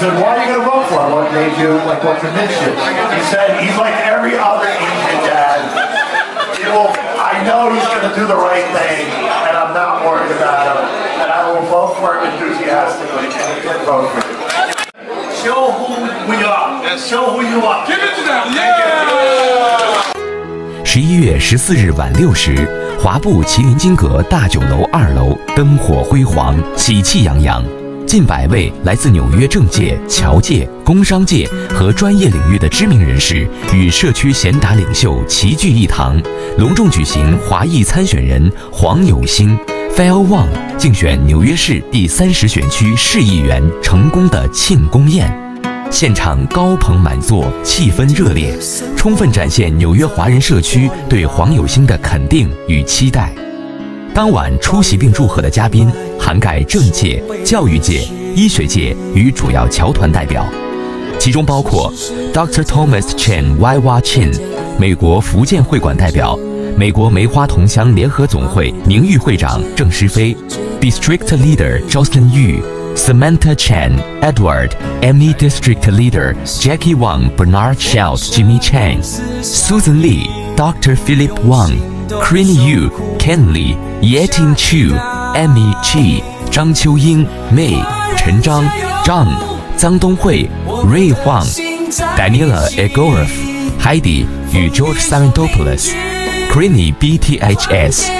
said, why are you going to vote for him? What made you, like, what convinced you? He said, he's like every other Asian dad. I know he's going to do the right thing, and I'm not worried about him. And I will vote for him enthusiastically, and he did vote for him. Show who we are. Show who you are. Give it to them. Yeah! 11月14日晚6时，华埠麒麟金阁大酒楼2楼灯火辉煌，喜气洋洋。近100位来自纽约政界、侨界、工商界和专业领域的知名人士与社区贤达领袖齐聚一堂，隆重举行华裔参选人黄友兴 Phil Wong 竞选纽约市第30选区市议员成功的庆功宴。现场高朋满座，气氛热烈，充分展现纽约华人社区对黄友兴的肯定与期待。当晚出席并祝贺的嘉宾涵盖政界、教育界、医学界与主要侨团代表，其中包括 Dr. Thomas Chen Y.Y. Chen 美国福建会馆代表，美国梅花同乡联合总会名誉会长郑诗飞 ，District Leader Jocelyn Yu。Samantha Chan, Edward, Emmy District Leader Jackie Wang, Bernard Shout, Jimmy Chang, Susan Lee, Dr. Philip Wang, Crini Yu, Ken Lee, Yeting Chu, Amy Chi, 张秋英 May, 陈章 Zhang, 臧东慧 Ray Huang, Daniela Egorov, Heidi 与 George Sarantopoulos, Crini BTHS,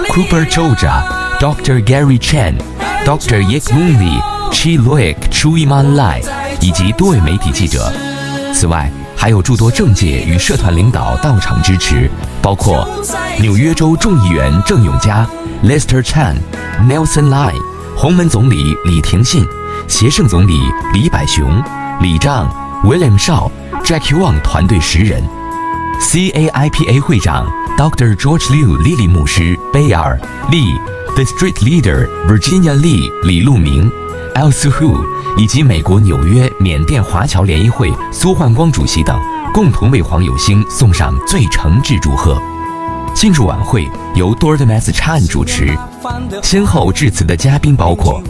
Cooper Georgia, Dr. Gary Chen.Dr. Yik Moon Lee、Chi Loik、Chuiman Lai 以及多位媒体记者。此外，还有诸多政界与社团领导到场支持，包括纽约州众议员郑永嘉、Lester Chan、Nelson Lai、洪门总理李廷信、协盛总理李百雄、李丈、William 邵、Jack Wang 团队10人。CAIPA 会长 Dr. George Liu 莉莉牧师贝尔利。District Leader Virginia Lee 李路明 ，El Suhu 以及美国纽约缅甸华侨联谊会苏焕光主席等，共同为黄友兴送上最诚挚祝贺。庆祝晚会由 Dordamas Chan 主持，先后致辞的嘉宾包括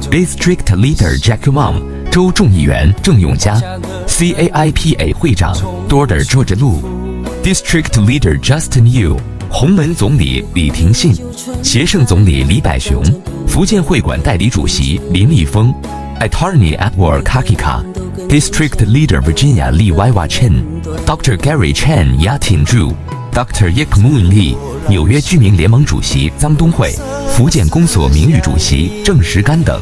District Leader Jack Wang 州众议员郑永嘉 ，CAIPA 会长 Dorder George Lu，District Leader Justin Yu。洪门总理李廷信、协盛总理李百雄、福建会馆代理主席林立峰、Attorney Edward Kakika、District Leader Virginia Lee Y.Y. Chen、Dr. Gary Chen Yating Zhu、Dr. Yik Moon Lee、纽约居民联盟主席臧东慧、福建公所名誉主席郑石干等。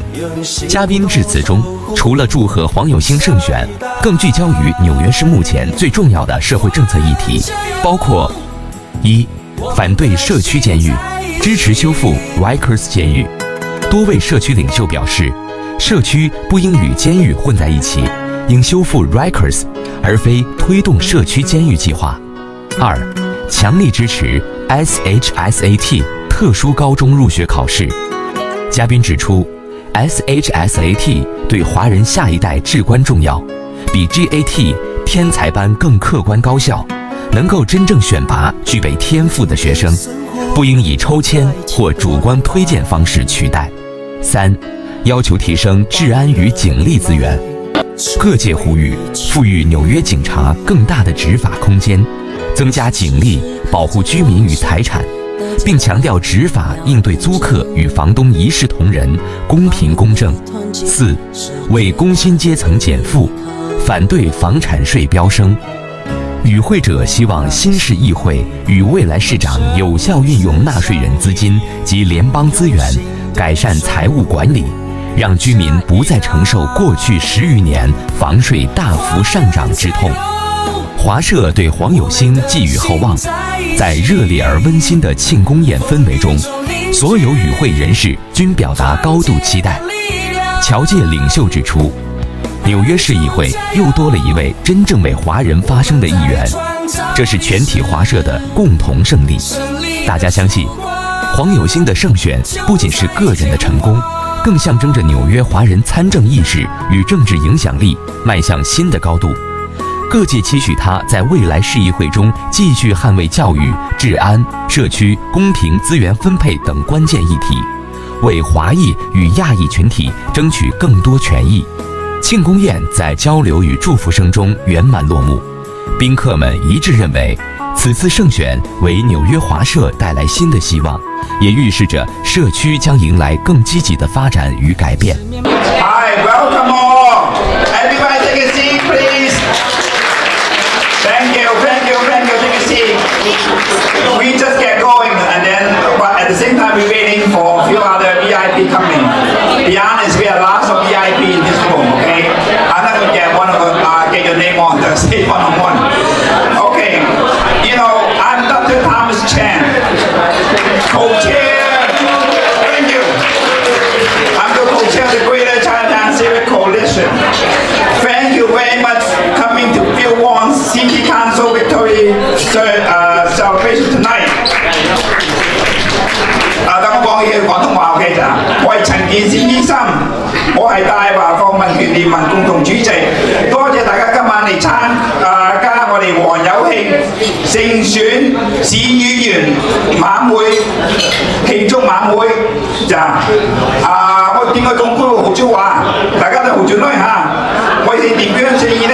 嘉宾致辞中，除了祝贺黄友兴胜选，更聚焦于纽约市目前最重要的社会政策议题，包括1. 反对社区监狱，支持修复 Rikers 监狱。多位社区领袖表示，社区不应与监狱混在一起，应修复 Rikers， 而非推动社区监狱计划。2. 强力支持 SHSAT 特殊高中入学考试。嘉宾指出 ，SHSAT 对华人下一代至关重要，比 GAT 天才班更客观高效。能够真正选拔具备天赋的学生，不应以抽签或主观推荐方式取代。3. 要求提升治安与警力资源，各界呼吁赋予纽约警察更大的执法空间，增加警力，保护居民与财产，并强调执法应对租客与房东一视同仁，公平公正。4. 为工薪阶层减负，反对房产税飙升。与会者希望新市议会与未来市长有效运用纳税人资金及联邦资源，改善财务管理，让居民不再承受过去10余年房税大幅上涨之痛。华社对黄友兴寄予厚望，在热烈而温馨的庆功宴氛围中，所有与会人士均表达高度期待。侨界领袖指出，纽约市议会又多了一位真正为华人发声的议员，这是全体华社的共同胜利。大家相信，黄友兴的胜选不仅是个人的成功，更象征着纽约华人参政意识与政治影响力迈向新的高度。各界期许他在未来市议会中继续捍卫教育、治安、社区公平资源分配等关键议题，为华裔与亚裔群体争取更多权益。庆功宴在交流与祝福声中圆满落幕。宾客们一致认为，此次胜选为纽约华社带来新的希望，也预示着社区将迎来更积极的发展与改变。Hi, welcome all. Everybody take a seat, please. Thank you. Take a seat. We just get going, and then, but at the same time, we're waiting for a few other VIP coming. Be honest, we are lots of VIP in this room. Okay, I'm not gonna get one of them. Get your name on the stage one-on-one. Okay, you know, I'm Dr. Thomas Chan, co-chair. Thank you. I'm the co-chair of the Greater Chinatown Civic Coalition. Thank you very much for coming to Phil Wong City Council Victory celebration tonight. 等我講嘢廣東話 OK 咋？我係陳健先醫生，我係大華國民權聯盟共同主席。多謝大家今晚嚟參加我哋黃友興勝選市議員晚會慶祝晚會咋？我點解講廣州話？大家都好轉來嚇。我哋點樣先已經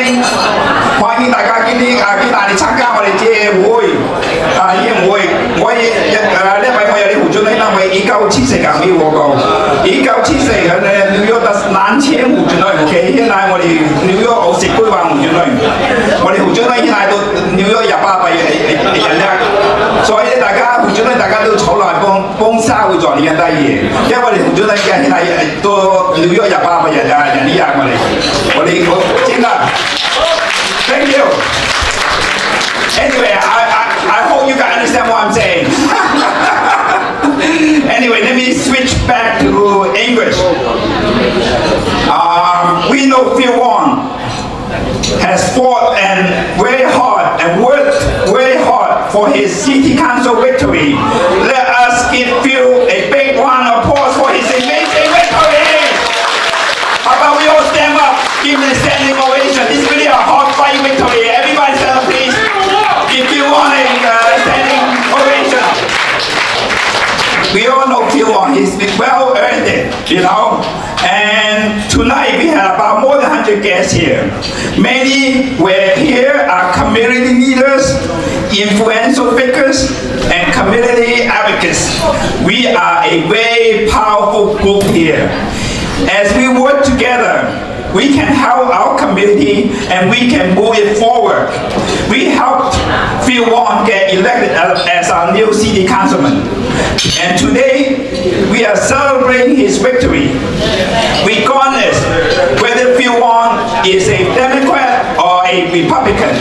歡迎大家幾大嚟參加我哋嘅會宴會。我呢位我有啲胡俊來，因為1974搞嘅喎個，1974喺紐約得2000胡俊來 ，OK， 現在我哋紐約有10幾萬胡俊來，我哋胡俊來現在到紐約28人叻，所以大家胡俊來大家都坐來幫沙會做呢樣嘢，因為我哋胡俊來嘅現在到紐約28人呢樣我哋真㗎 ，thank you。Anyway, I hope you guys understand what I'm saying. Anyway, let me switch back to English. We know Phil Wong has fought and very hard and worked very hard for his city council victory. Let us give Phil a big round of applause for his amazing victory. How about we all stand up, give him a standing ovation. This is really a hard fight victory. Everybody stand up, please. If you want a standing ovation, we all know Phil Wong, he's well earned it, you know. And tonight we have about more than 100 guests here. Many were here are community leaders, influential figures, and community advocates. We are a very powerful group here. As we work together, we can help our community and we can move it forward. We helped Phil Wong get elected as our new city councilman. And today, we are celebrating his victory. Regardless whether Phil Wong is a Democrat or a Republican,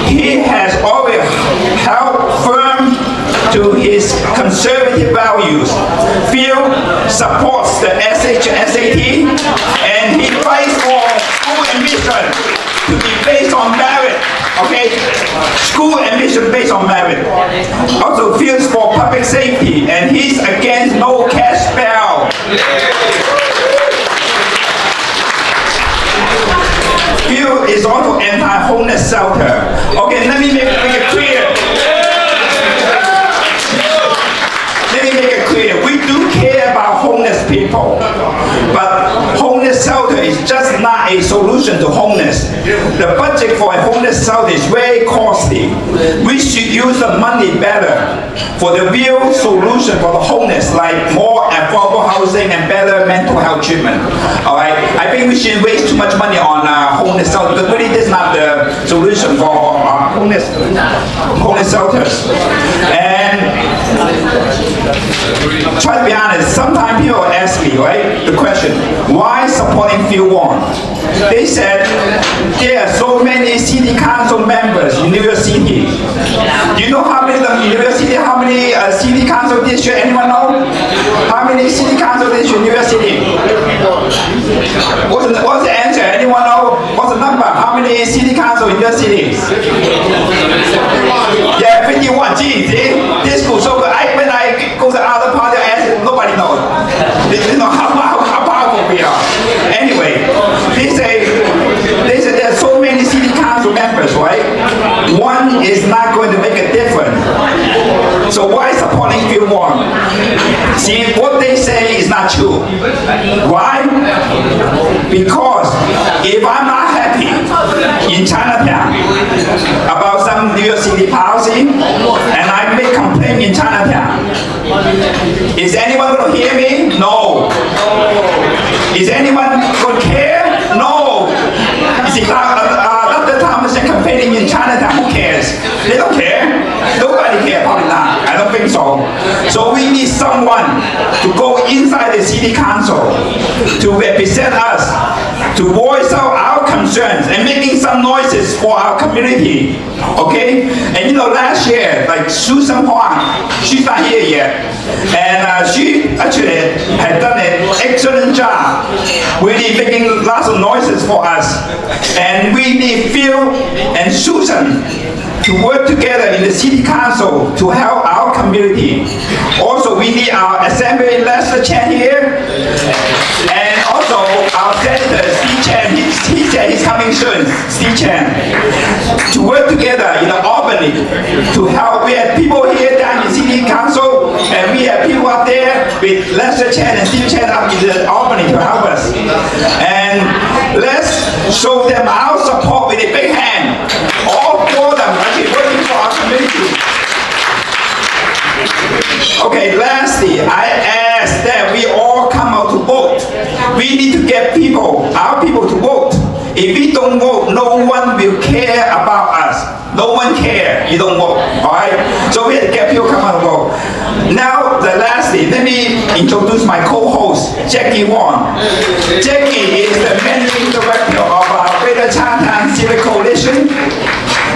he has always held firm to his conservative values. Phil supports the SAT and he fights for school admission to be based on merit. Okay? School admission based on merit. Also feels for public safety and he's against no cash bail. Phil is also anti-homeless shelter. Okay, let me make it clear. We do care about homeless people, but homeless shelter is just not a solution to homeless. The budget for a homeless shelter is very costly. We should use the money better for the real solution for the homeless, like more affordable housing and better mental health treatment. All right, I think we should waste too much money on homeless shelter, but really this is not the solution for homeless shelters. And try to be honest, sometimes people ask me, right, the question, why supporting Phil Wong? They said, there are so many city council members in New York City. Do you know how many in New York City, how many city council districts, anyone know? How many city council districts in New York City? What's the answer? Anyone know? What's the number? How many city council in New York City? Yeah, 51. Gee, see? This school so good. When I go to other party, I ask, nobody knows. They know how powerful we are. Anyway, they say there are so many city council members, right? One is not going to make a difference. So why supporting Phil Wong? See, what they say is not true. Why? Because if morning, and I make complaint in Chinatown. Is anyone going to hear me? No. Is anyone going to care? No. You see, Dr. Thomas is complaining in Chinatown. Who cares? They don't care. Nobody cares, probably not. I don't think so. So we need someone to go inside the city council to represent us, to voice out our concerns and making some noises for our community. Okay? And you know, last year, like Susan Huang, she's not here yet. And she actually had done an excellent job, really making lots of noises for us. And we need Phil and Susan to work together in the city council to help our community. Also, we need our assembly Lester Chen here, and also our senator Steve Chen. He said he's coming soon. Steve Chen, to work together in Albany to help. We have people here down in city council, and we have people up there with Lester Chen and Steve Chen up in Albany to help us. And let's show them our support with a big hand. All four of them are working for our community. Okay, lastly, I ask that we all come out to vote. We need to get people, our people, to vote. If we don't vote, no one will care about us. No one cares. You don't vote. Alright? So we have to get people come out and vote. Now, lastly, let me introduce my co-host, Jackie Wong. Jackie is the managing director of our Greater Chinatown Civic Coalition.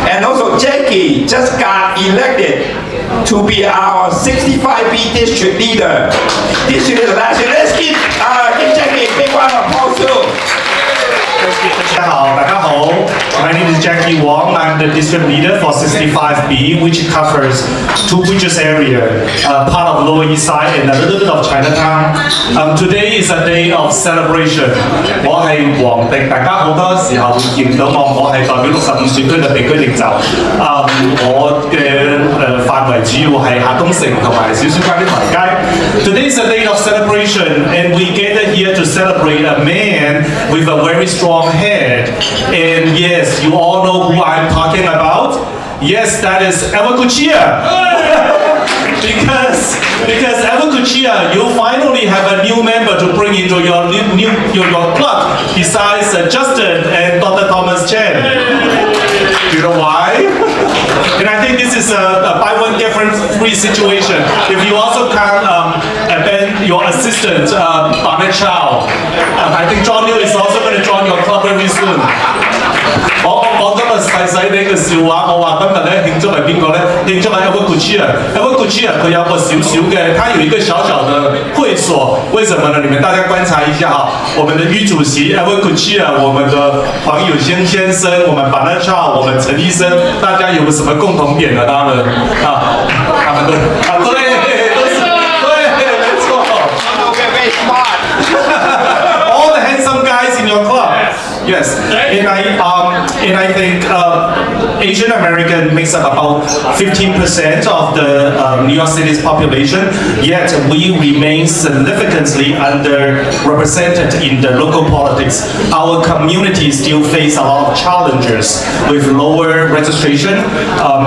And also, Jackie just got elected to be our 65B district leader. District leader last year. Let's give Jackie a big round of applause too. My name is Jackie Wong. I'm the district leader for 65B, which covers two Bridges area, part of Lower East Side and a little bit of Chinatown. Today is a day of celebration. 我係黃迪，大家好多時候會見到我係代表65選區嘅地區領袖。我嘅範圍主要係下東城同埋小書灣啲台街。Today is a day of celebration, and we gather here to celebrate a man with a very strong head. And yes, you all know who I'm talking about. Yes, that is Ewa Kuchia. because Ewa Kuchia, you finally have a new member to bring into your club besides Justin and Dr. Thomas Chen. You know why? And I think this is a buy one get one free situation. If you also can abandon your assistant, Barnett Chow, I think John Liu is also going to join your club very soon. 我今日細細哋嘅笑話，我話今日咧慶祝係邊個咧？慶祝係 Ewa Kuchia。Ewa Kuchia 佢有個小小嘅，他有一個小小的會所。為什麼呢？你們大家觀察一下哈，我們的余主席 Ewa Kuchia， 我們的黃友興先生，我們Barnett Chow， 我們陳醫生，大家有什麼共同點呢？他們都對，沒錯。Very smart. All the handsome guys in your club. Yes, and I think Asian American makes up about 15% of the New York City's population, yet we remain significantly underrepresented in the local politics. Our community still face a lot of challenges with lower registration,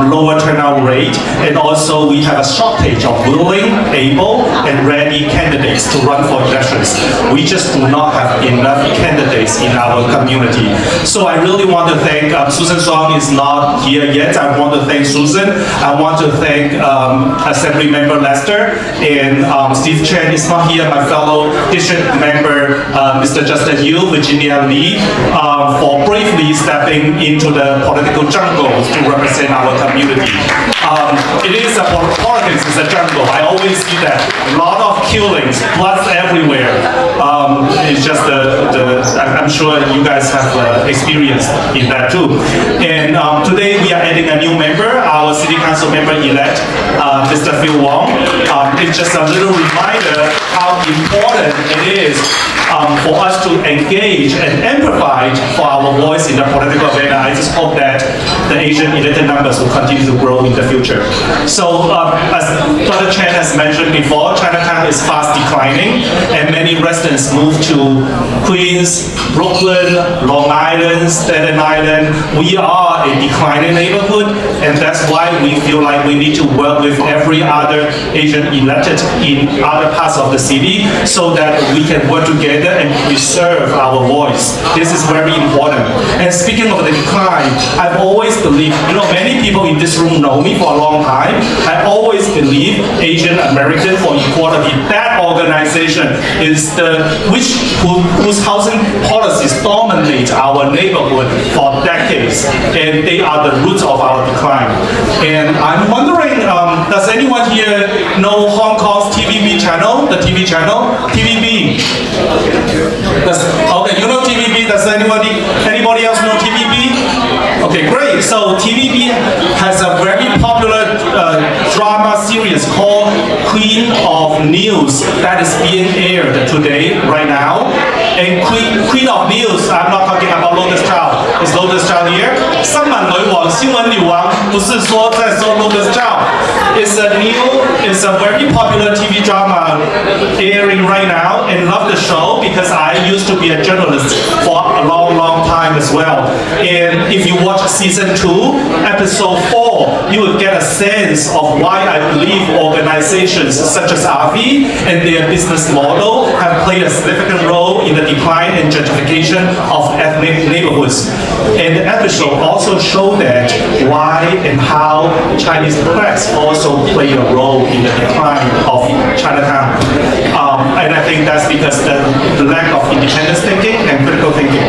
lower turnout rate, and also we have a shortage of willing, able, and ready candidates to run for elections. We just do not have enough candidates in our community. So I really want to thank Susan Song is not here yet. I want to thank Susan. I want to thank Assembly Member Lester, and Steve Chen is not here. My fellow district member, Mr. Justin Yu, Virginia Lee, for bravely stepping into the political jungle to represent our community. It is politics is a jungle. I always see that. A lot of killings, bloods everywhere. It's just I'm sure you guys have experience in that too. And today we are adding a new member, our city council member elect, Mr. Phil Wong. It's just a little reminder how important it is for us to engage and amplify for our voice in the political arena. I just hope that the Asian elected numbers will continue to grow in the future. So as Dr. Chen has mentioned before, Chinatown is fast declining, and many residents move to Queens, Brooklyn, Long Island, Staten Island. We are a declining neighborhood, and that's why we feel like we need to work with every other Asian elected in other parts of the city so that we can work together and preserve our voice. This is very important. And speaking of the decline, I've always believed, many people in this room know me for a long time. I always believe Asian American for Equality, that organization is whose housing policies dominate our neighborhood for decades, and they are the roots of our decline. And I'm wondering, does anyone here know Hong Kong's TVB channel, the TV channel? TVB. Okay, you know TVB. Does anybody else know TVB? Okay, great. So TVB has a very popular drama series called Queen of News that is being aired today, right now. And Queen of News, I'm not talking about Lotus Child. Is Lotus Child here? 新闻女王，新闻女王，不是说在说 Lotus Child. It's a very popular TV drama airing right now, and love the show because I used to be a journalist for a long time as well. And if you watch season 2, episode 4, you will get a sense of why I believe organizations such as RV and their business model have played a significant role in the decline and gentrification of ethnic neighborhoods. And the episode also showed that why and how Chinese press also play a role in the decline of Chinatown. And I think that's because the lack of independence thinking and critical thinking.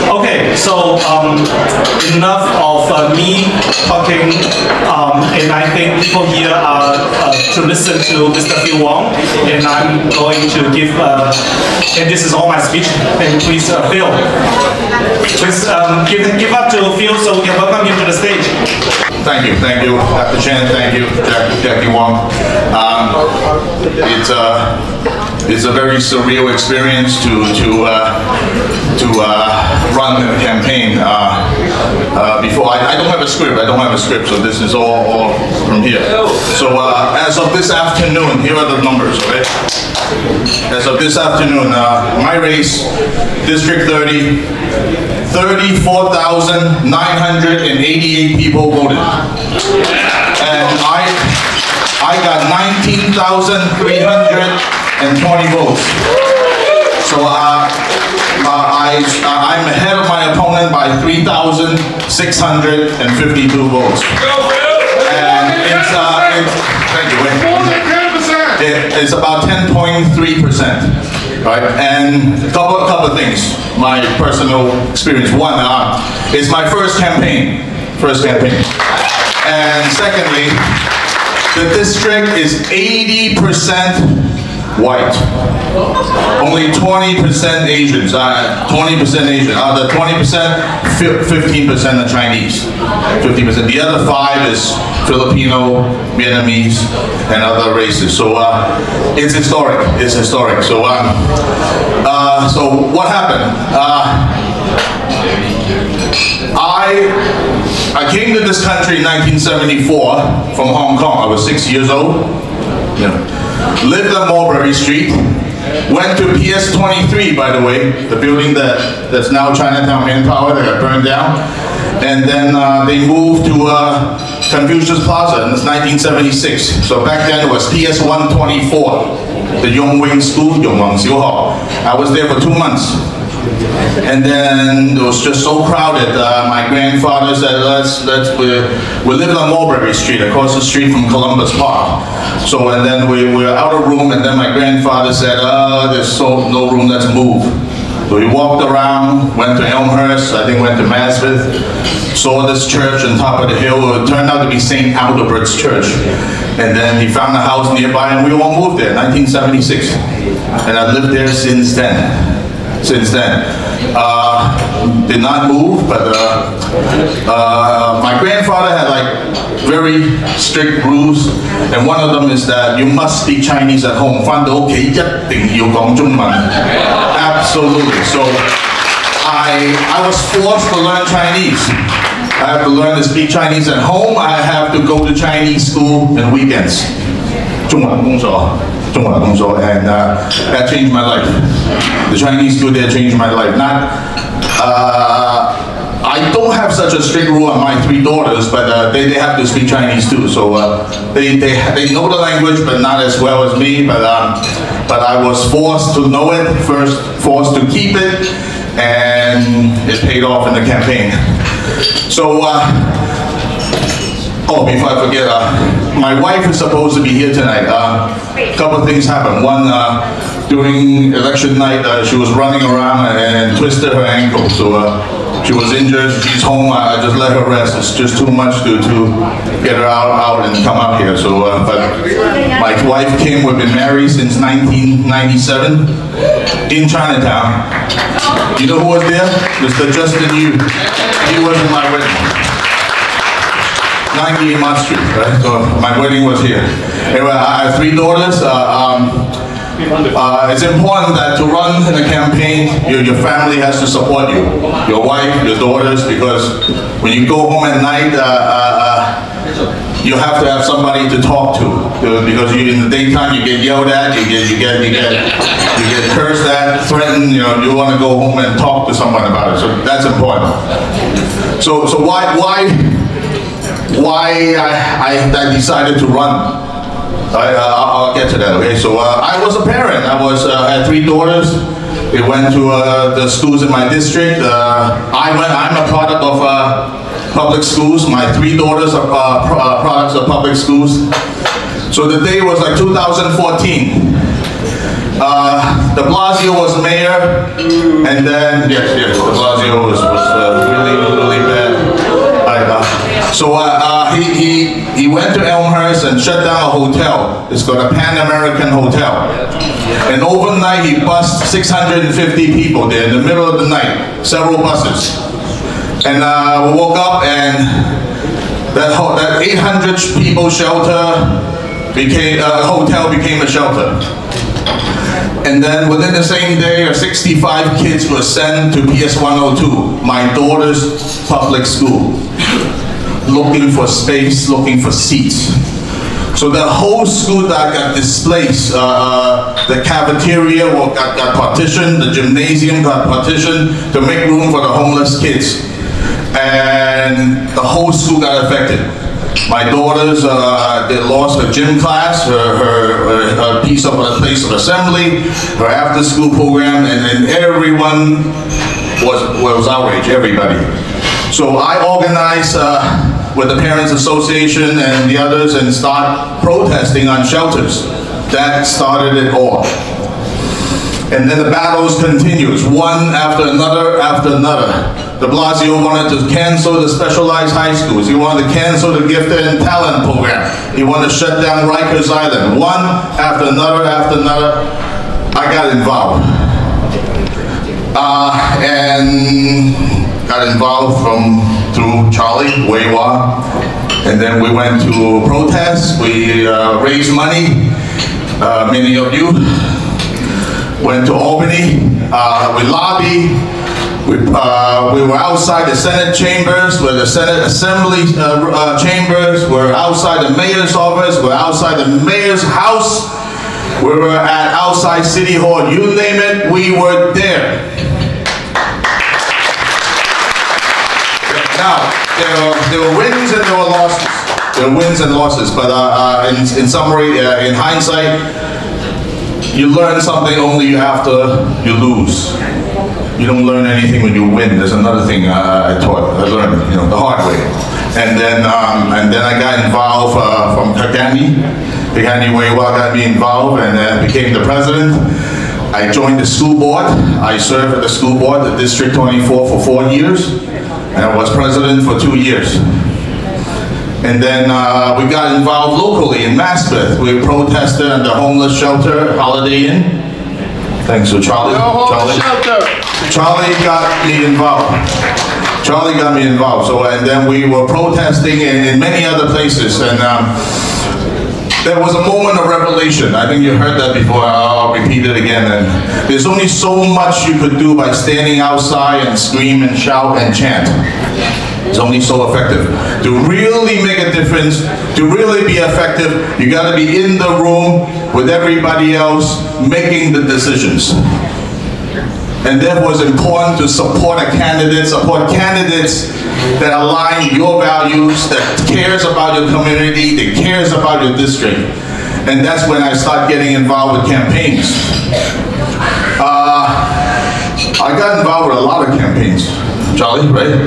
Okay, so enough of me talking, and I think people here are to listen to Mr. Phil Wong, and I'm going to give, and this is all my speech, and please Phil, please give up to Phil so we can welcome him to the stage. Thank you, Dr. Chen. Thank you, Jackie Wong. It's a very surreal experience to run a campaign. Before I don't have a script, so this is all from here. So as of this afternoon, here are the numbers. Okay. As of this afternoon, my race, District 30, 34,988 people voted, and I got 19,320 votes. So I'm ahead of my opponent by 3,652 votes. And it's about 10.3%. Right, and a couple of things. My personal experience. One, it's my first campaign. And secondly, the district is 80% white. Only 20% Asians. 20% Asian. Out of the 20%, 15% are Chinese. 50%. The other 5 is Filipino, Vietnamese, and other races. So it's historic. It's historic. So so what happened? I came to this country in 1974 from Hong Kong. I was 6 years old. Lived on Mulberry Street. Went to PS23, by the way, the building that's now Chinatown Manpower that got burned down. And then they moved to Confucius Plaza, and it's 1976. So back then it was PS124, the Yongwing School, Yongwang Xiuhao. I was there for 2 months. And then it was just so crowded. My grandfather said, we lived on Mulberry Street, across the street from Columbus Park. So, and then we were out of room, and then my grandfather said, there's no room, let's move. So we walked around, went to Elmhurst, I think went to Maspeth, saw this church on top of the hill. It turned out to be St. Albert's Church. And then he found a house nearby, and we all moved there, 1976. And I've lived there since then. did not move, but my grandfather had like very strict rules, and one of them is that you must speak Chinese at home. 返到屋企一定要講中文 Absolutely. So I was forced to learn Chinese. I have to learn to speak Chinese at home. I have to go to Chinese school on weekends. 中文工作 and that changed my life. The Chinese school there changed my life. I don't have such a strict rule on my 3 daughters, but they have to speak Chinese too. So they know the language, but not as well as me. But I was forced to know it, first forced to keep it, and it paid off in the campaign. So, oh, before I forget, my wife is supposed to be here tonight. A couple of things happened. One, during election night, she was running around and twisted her ankle. So she was injured. She's home. I just let her rest. It's just too much to get her out and come up here. So, but my wife Kim, we've been married since 1997 in Chinatown. You know who was there? Mr. Justin Yu. He was in my wedding. 98 Mott Street, right? So my wedding was here. Anyway, I have 3 daughters. It's important that to run in a campaign, your family has to support you. Your wife, your daughters, because when you go home at night, you have to have somebody to talk to. Because in the daytime you get yelled at, you get cursed at, threatened. You know, you want to go home and talk to someone about it. So that's important. So why I decided to run? I'll get to that. Okay. So I was a parent. I had 3 daughters. They went to the schools in my district. I'm a product of public schools. My 3 daughters are products of public schools. So the day was like 2014. De Blasio was mayor, and then yes, De Blasio was really bad. So he went to Elmhurst and shut down a hotel. It's called a Pan American Hotel. And overnight he bussed 650 people there in the middle of the night, several buses. And we woke up and that 800 people shelter hotel became a shelter. And then within the same day, 65 kids were sent to PS 102, my daughter's public school, looking for space, looking for seats. So the whole school that got displaced, the cafeteria got partitioned, the gymnasium got partitioned to make room for the homeless kids. And the whole school got affected. My daughters, they lost her gym class, her piece of a place of assembly, her after-school program, and everyone was outraged, everybody. So I organized with the Parents Association and the others and start protesting on shelters. That started it all. And then the battles continues, one after another after another. De Blasio wanted to cancel the specialized high schools. He wanted to cancel the gifted and talent program. He wanted to shut down Rikers Island. One after another after another. I got involved. And got involved through Charlie, Weiwa. And then we went to protest. We raised money. Many of you went to Albany. We lobbied. We were outside the Senate chambers, we're the Senate Assembly chambers, we're outside the mayor's office, we're outside the mayor's house, we were at outside City Hall, you name it, we were there. Now, there were wins and there were losses. There were wins and losses, but in summary, in hindsight, you learn something only after you lose. You don't learn anything when you win. There's another thing I learned, the hard way. And then I got involved from Kakani. Kakani Weiwa got me involved and became the president. I joined the school board. I served at the school board, the District 24, for 4 years. And I was president for 2 years. And then we got involved locally in Maspeth. We protested at the homeless shelter, Holiday Inn. Thanks to Charlie. No homeless shelter. Charlie got me involved. Charlie got me involved. So, and then we were protesting in many other places, and there was a moment of revelation. I think you heard that before. I'll repeat it again. And there's only so much you could do by standing outside and scream and shout and chant. It's only so effective. To really make a difference, to really be effective, you got to be in the room with everybody else making the decisions. And therefore it's important to support candidates that align your values, that cares about your community, that cares about your district. And that's when I start getting involved with campaigns. I got involved with a lot of campaigns, Charlie, right?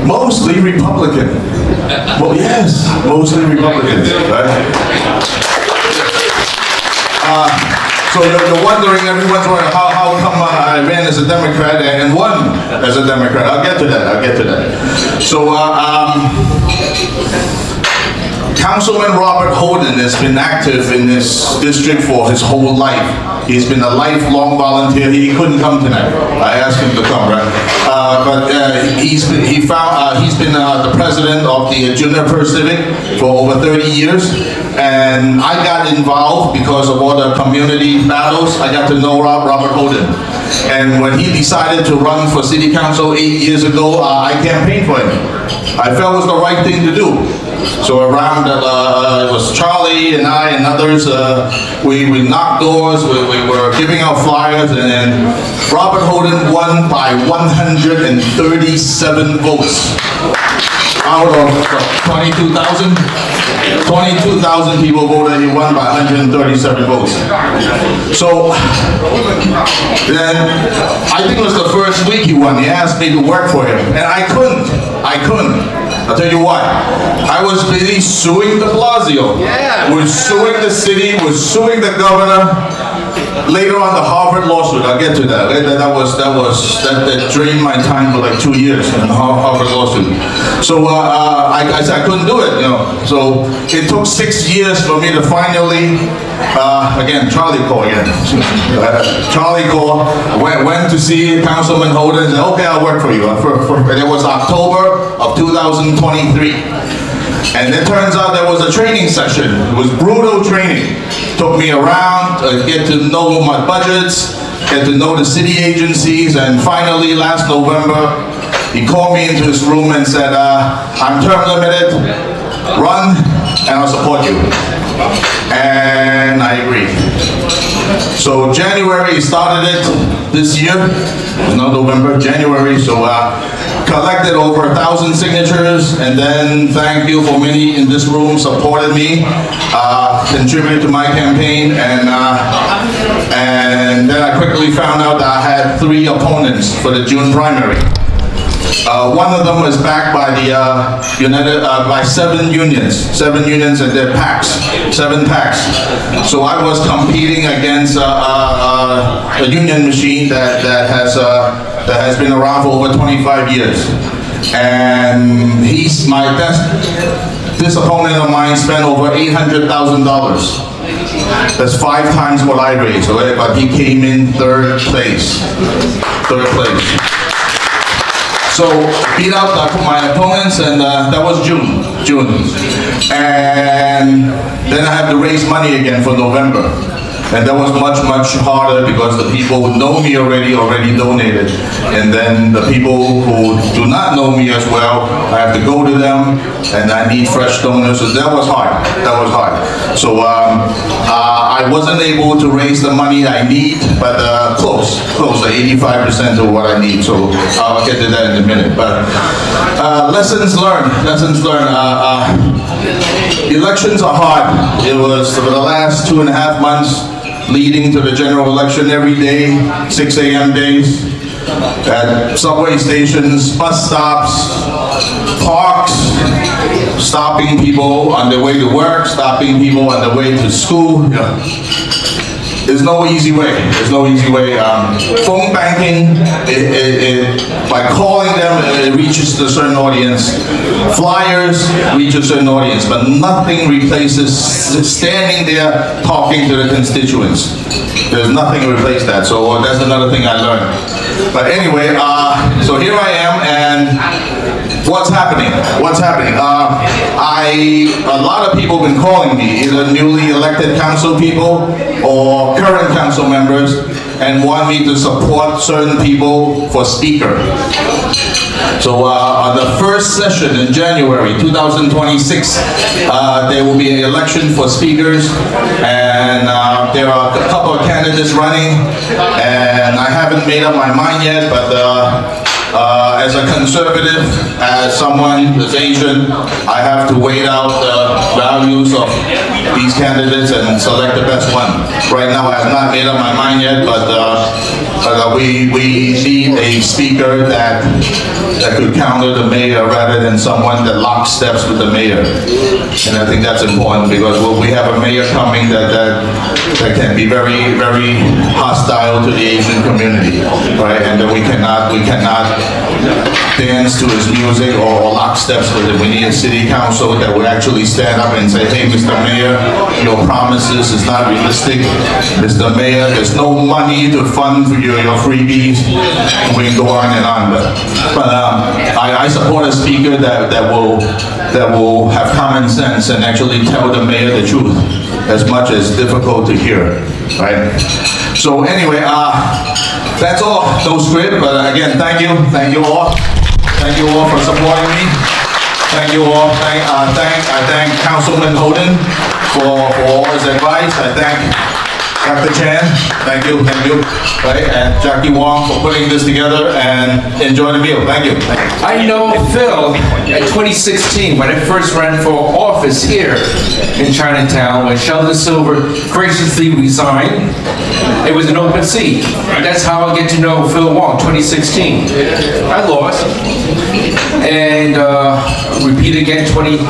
Mostly Republican. Well, yes, mostly Republicans, right? So you're wondering, everyone's wondering, how come I ran as a Democrat and won as a Democrat? I'll get to that, So, Councilman Robert Holden has been active in this district for his whole life. He's been a lifelong volunteer. He couldn't come tonight. I asked him to come, right? But he's been the president of the Junior Pacific for over 30 years. And I got involved because of all the community battles. I got to know Robert Holden. And when he decided to run for city council 8 years ago, I campaigned for him. I felt it was the right thing to do. So around, it was Charlie and I and others, we knocked doors, we were giving out flyers, and then Robert Holden won by 137 votes. Out of 22,000? 22,000 people voted, he won by 137 votes. So then, I think it was the first week he won, he asked me to work for him, and I couldn't. I'll tell you why. I was busy suing de Blasio. Yeah. We're suing the city, we're suing the governor. Later on, the Harvard lawsuit, I'll get to that. That drained my time for like 2 years in the Harvard lawsuit. So I said I couldn't do it, you know. So it took 6 years for me to finally, again, Charlie call again. Charlie call, went to see Councilman Holden and said, okay, I'll work for you. And it was October of 2023. And it turns out there was a training session. It was brutal training. Took me around, get to know my budgets, get to know the city agencies, and finally last November, he called me into his room and said, I'm term limited, run, and I'll support you. And I agreed. So January, he started it this year. It's not November, January, so collected over 1,000 signatures, and then thank you for many in this room supported me, contributed to my campaign, and then I quickly found out that I had 3 opponents for the June primary. One of them was backed by the by 7 unions and their PACs, 7 PACs. So I was competing against a union machine that has been around for over 25 years. And this opponent of mine spent over $800,000. That's 5 times what I raised, okay? But he came in 3rd place. 3rd place. So beat out my opponents, and that was June. And then I had to raise money again for November. And that was much harder because the people who know me already donated. And then the people who do not know me as well, I have to go to them, and I need fresh donors. So that was hard. So I wasn't able to raise the money I need, but close to 85% of what I need. So I'll get to that in a minute. But lessons learned. Elections are hard. It was for the last 2.5 months leading to the general election every day, 6 a.m. days, at subway stations, bus stops, parks, stopping people on their way to work, stopping people on their way to school. There's no easy way. Phone banking, by calling them, it reaches a certain audience. Flyers reach a certain audience, but nothing replaces standing there talking to the constituents. There's nothing to replace that. So that's another thing I learned. But anyway, so here I am, and what's happening? What's happening? A lot of people have been calling me, either newly elected council people or current council members, and want me to support certain people for speaker. So on the first session in January 2026, there will be an election for speakers, and there are a couple of candidates running, and I haven't made up my mind yet, but as a conservative, as someone who's Asian, I have to weigh out the values of these candidates and select the best one. Right now, I have not made up my mind yet, but we need a speaker that could counter the mayor rather than someone that locks steps with the mayor. And I think that's important because we have a mayor coming that can be very, very hostile to the Asian community, right? And that we cannot dance to his music or lock steps with it. We need a city council that would actually stand up and say, hey, Mr. Mayor, your promises is not realistic. Mr. Mayor, there's no money to fund for your freebies. We can go on and on. But I support a speaker that will have common sense and actually tell the mayor the truth, as much as difficult to hear, right? So anyway, that's all. No script, but again, thank you all for supporting me. Thank you all. I thank Councilman Holden for all his advice. I thank Dr. Chan, thank you, right, and Jackie Wong for putting this together, and enjoy the meal. Thank you. I know Phil in 2016 when I first ran for office here in Chinatown when Sheldon Silver graciously resigned. It was an open seat. That's how I get to know Phil Wong, 2016. I lost. And repeat again in 2020.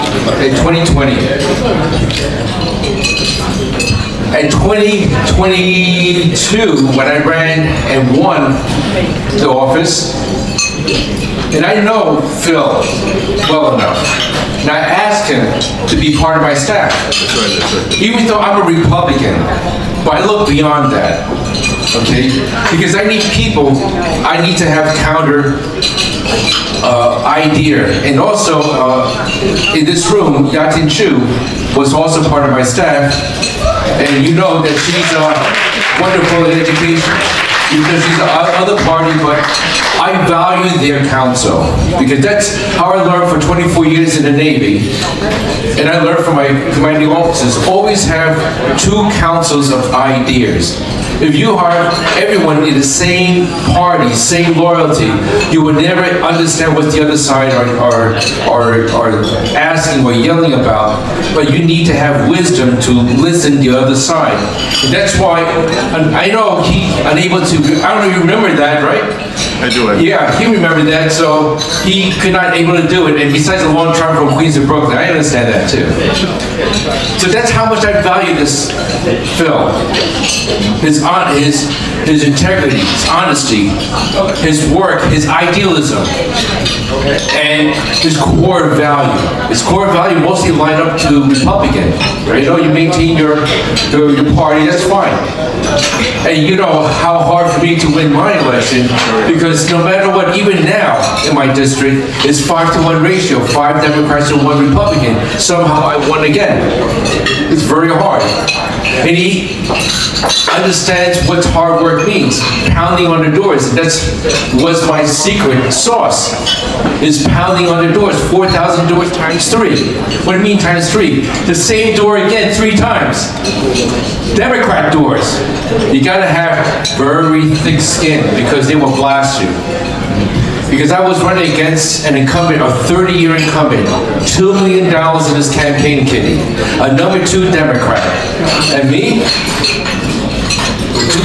In 2022, when I ran and won the office, and I know Phil well enough, and I asked him to be part of my staff. Even though I'm a Republican, but I look beyond that, okay? Because I need people, I need to have counter idea. And also, in this room, Yatin Chu was also part of my staff. And you know that she's wonderful in education because she's the other party, but I value their counsel because that's how I learned for 24 years in the Navy. And I learned from my commanding officers, always have two councils of ideas. If you have everyone in the same party, same loyalty, you will never understand what the other side are asking or yelling about. But you need to have wisdom to listen to the other side. And that's why I know he's unable to. I don't know if you remember that, right? I do. Yeah, he remembered that, so he could not able to do it. And besides a long term from Queens of Brooklyn, I understand that too. So that's how much I value this Phil. His integrity, his honesty, his work, his idealism, and his core value. His core value mostly line up to Republican. Right? You know, you maintain your party, that's fine. And you know how hard for me to win my election, because no matter what, even now in my district, it's 5-to-1 ratio, 5 Democrats to 1 Republican. Somehow I won again. It's very hard. And he understands what hard work means, pounding on the doors. And that was my secret sauce, is pounding on the doors, 4,000 doors times 3. What do you mean times 3? The same door again 3 times. Democrat doors. You gotta have very thick skin because they will blast you. Because I was running against an incumbent, a 30-year incumbent, $2 million in his campaign kitty, a number 2 Democrat. And me,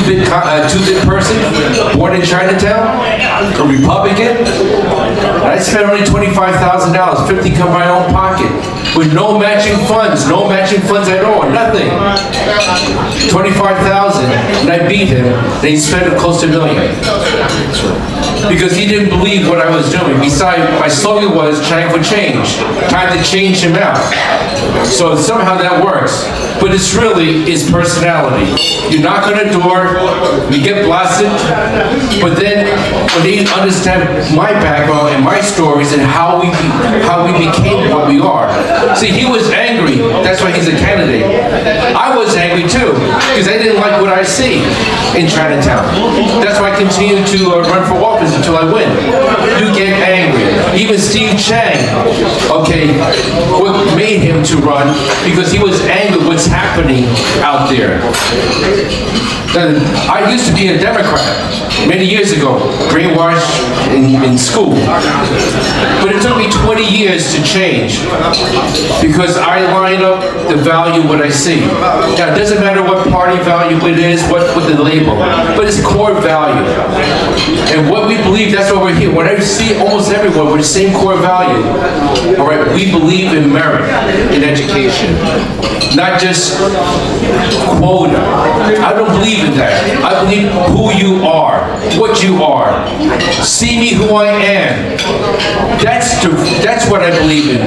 two-bit person, born in Chinatown, a Republican, and I spent only $25,000, 50 come my own pocket, with no matching funds at all, nothing. 25,000, and I beat him, and he spent close to $1 million. Because he didn't believe what I was doing. Besides, my slogan was trying for change. Time to change him out. So somehow that works. but it's really his personality. You knock on a door, we get blasted, but then when they understand my background and my stories and how we became what we are. See, he was angry. That's why he's a candidate. I was angry too, because I didn't like what I see in Chinatown. That's why I continue to run for office until I win. You get angry. Even Steve Chang, okay, what made him to run? Because he was angry with what's happening out there. I used to be a Democrat many years ago, brainwashed in school. But it took me 20 years to change because I line up the value what I see. Now, it doesn't matter what party value it is, what the label, but it's core value. And what we believe, that's what we're here. When I see almost everyone with the same core value, all right, we believe in merit in education, not just quota. I don't believe in that. I believe who you are, what you are. See me who I am. That's what I believe in.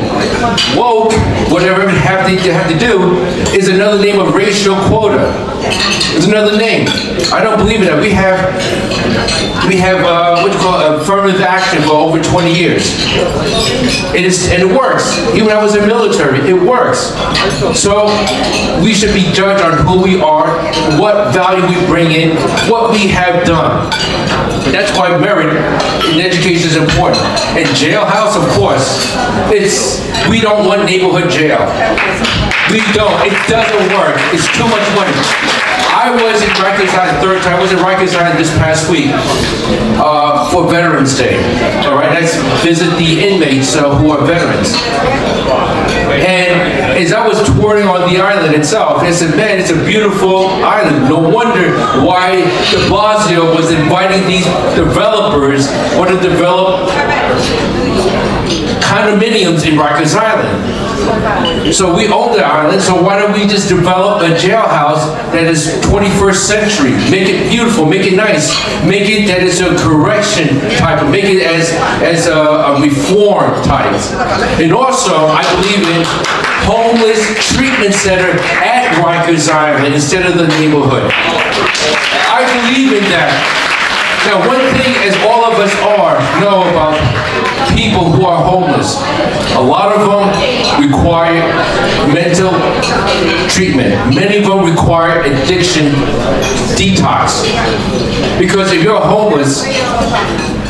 Woke, whatever it have to do, is another name of racial quota. It's another name. I don't believe in that. We have what you call affirmative action for over 20 years. And it works. Even when I was in the military, it works. So we should be judged on who we are, what value we bring in, what we have done. That's why merit in education is important. And jailhouse, of course, we don't want neighborhood jail. We don't. It doesn't work. It's too much money. I was in Rikers Island, third time. I was in Rikers Island this past week for Veterans Day. All right, let's visit the inmates who are veterans. And as I was touring on the island itself, I said, man, it's a beautiful island. No wonder why de Blasio was inviting these developers to develop condominiums in Rikers Island. So we own the island, so why don't we just develop a jailhouse that is 21st century? Make it beautiful, make it nice, make it that it's a correction type, make it as a reform type. And also, I believe in homeless treatment center at Rikers Island instead of the neighborhood. I believe in that. Now, one thing, as all of us know about people who are homeless, a lot of them require mental treatment. Many of them require addiction detox. Because if you're homeless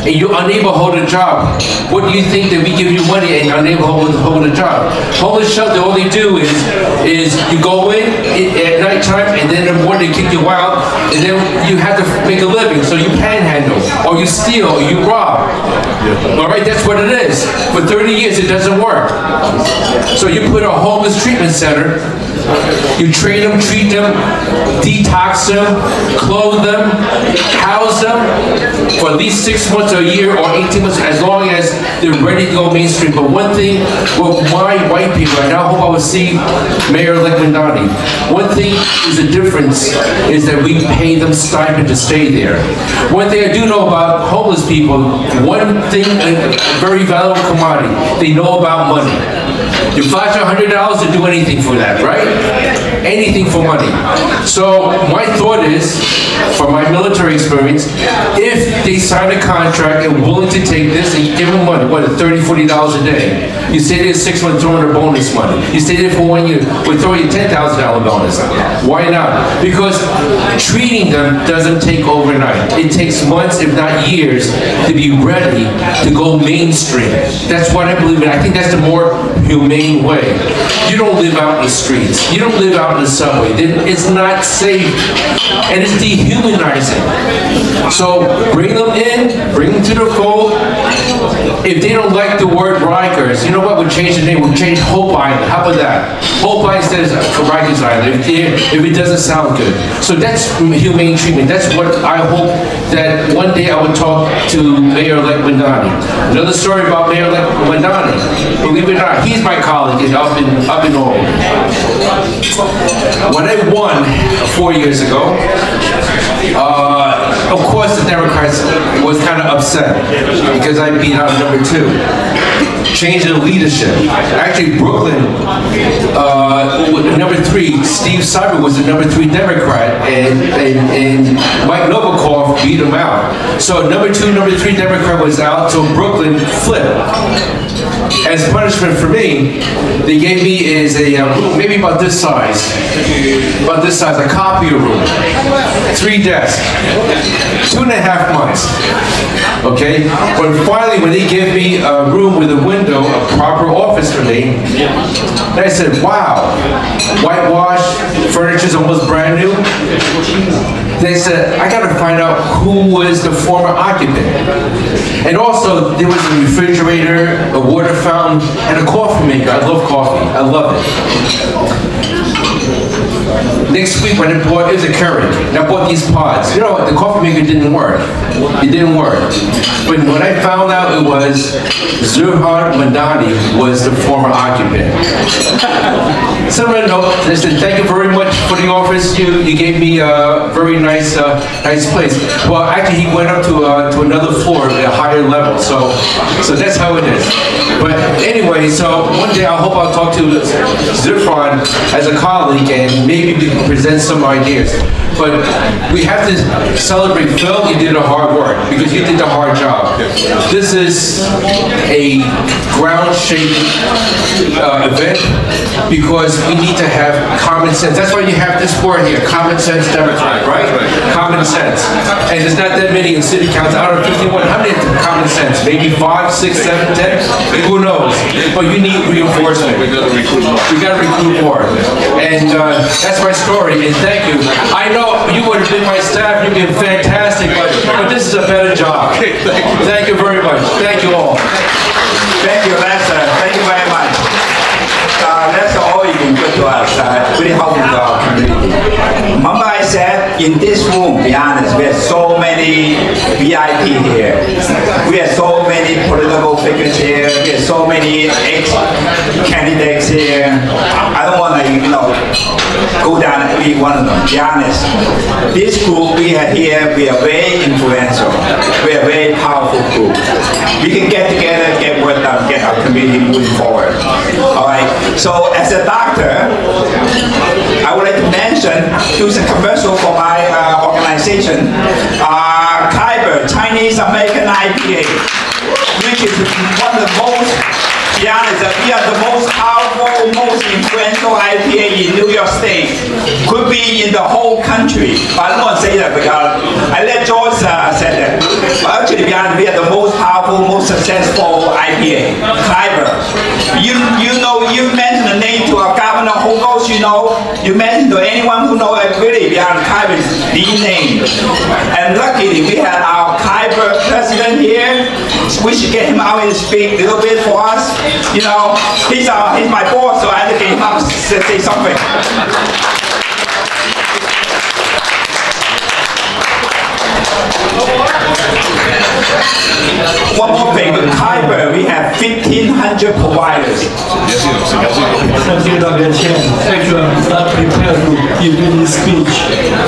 and you're unable to hold a job, what do you think that we give you money and you're unable to hold a job? Homeless shelter, all they do is you go in at nighttime and then in the morning they kick you out and then you have to make a living. So you panhandle, or you steal, or you rob. All right, that's what it is. For 30 years it doesn't work. So you put a homeless treatment center, you train them, treat them, detox them, clothe them, house them for at least 6 months or a year or 18 months, as long as they're ready to go mainstream. But one thing with my white people, and I hope I will see Mayor-elect Mandani, one thing is the difference is that we pay them stipend to stay there. One thing I do know about homeless people, one thing, a very valuable commodity, they know about money. You flash $100 to do anything for that, right? Anything for money. So my thought is, from my military experience, if they sign a contract and willing to take this and you give them money, what, $30, $40 a day. You stay there 6 months throwing their bonus money. You stay there for 1 year, we're throwing you $10,000 bonus. Why not? Because treating them doesn't take overnight. It takes months, if not years, to be ready to go mainstream. That's what I believe in. I think that's the more humane way. You don't live out in the streets. You don't live out in the subway. It's not safe. And it's dehumanizing. So bring them in, bring them to the fold. If they don't like the word Rikers, you know what? We'll change the name. We'll change Hope Island. How about that? Hope Island instead of Rikers Island, if it doesn't sound good. So that's humane treatment. That's what I hope that one day I would talk to Mayor-elect Mandani. Another story about Mayor-elect Mandani. Believe it or not, he's my colleague up in Oregon. When I won 4 years ago, of course the Democrats was kind of upset because I beat out number 2. change in leadership. Actually, Brooklyn, number 3, Steve Cyber was the number 3 Democrat, and Mike Novikov beat him out. So number 2, number 3 Democrat was out, so Brooklyn flipped. As punishment for me, they gave me is a room maybe about this size, a copier room, 3 desks, 2.5 months. Okay, but finally, when they gave me a room with a window, a proper office for me, I said, "Wow, whitewashed, furniture's almost brand new." They said, "I got to find out who was the former occupant." And also, there was a refrigerator, a water fountain, and a coffee maker. I love coffee. I love it. Next week when I bought, it was a Keurig, and I bought these pods. You know, the coffee maker didn't work. It didn't work. But when I found out it was Zurhan Mandani was the former occupant. Someone note, they said, "Thank you very much for the office. You gave me a very nice place." Well, actually, he went up to another floor at a higher level. So that's how it is. But anyway, so one day I hope I'll talk to Zurhan as a colleague, and maybe we can present some ideas. But we have to celebrate Phil. You did a hard work because you did the hard job. This is a ground-shaking event because we need to have common sense. That's why you have this word here, common sense Democrat, right? Common sense. And there's not that many in city council. Out of 51, how many have common sense? Maybe 5, 6, 7, 10? Who knows? But you need reinforcement. We got to recruit more. And that's my story. And thank you. I know you would have been my staff. You've been fantastic. But this is a better job. Thank you very much. Thank you all. Thank you, Lester. Thank you very much. That's always been good to us. Really helpful to our community. Remember I said, in this room, to be honest, we have so many VIP here. We have so many political figures here. We have so many ex-candidates here. I don't want to, go down and be one of them, to be honest. This group we have here, we are very influential. We are a very powerful group. We can get together, get work done, get our community moving forward. All right. So as a doctor, I would like to mention, do some commercial for my organization, Khyber, Chinese American IPA, which is one of the most, to be honest, we are the most powerful, most influential IPA in New York State. Could be in the whole country. But I don't want to say that because I let George say that. But actually, to be honest, we are the most powerful, most successful IPA, Khyber. You mentioned the name to our governor, who knows, you mentioned to anyone who knows really behind Khyber is the name. And luckily, we had our Khyber president here. We should get him out and speak a little bit for us. He's my boss, so I had to get him out to say something. One more thing, with Khyber, we have 1,500 providers. Thank you, Dr. Chen. Actually, I'm not prepared to give any speech,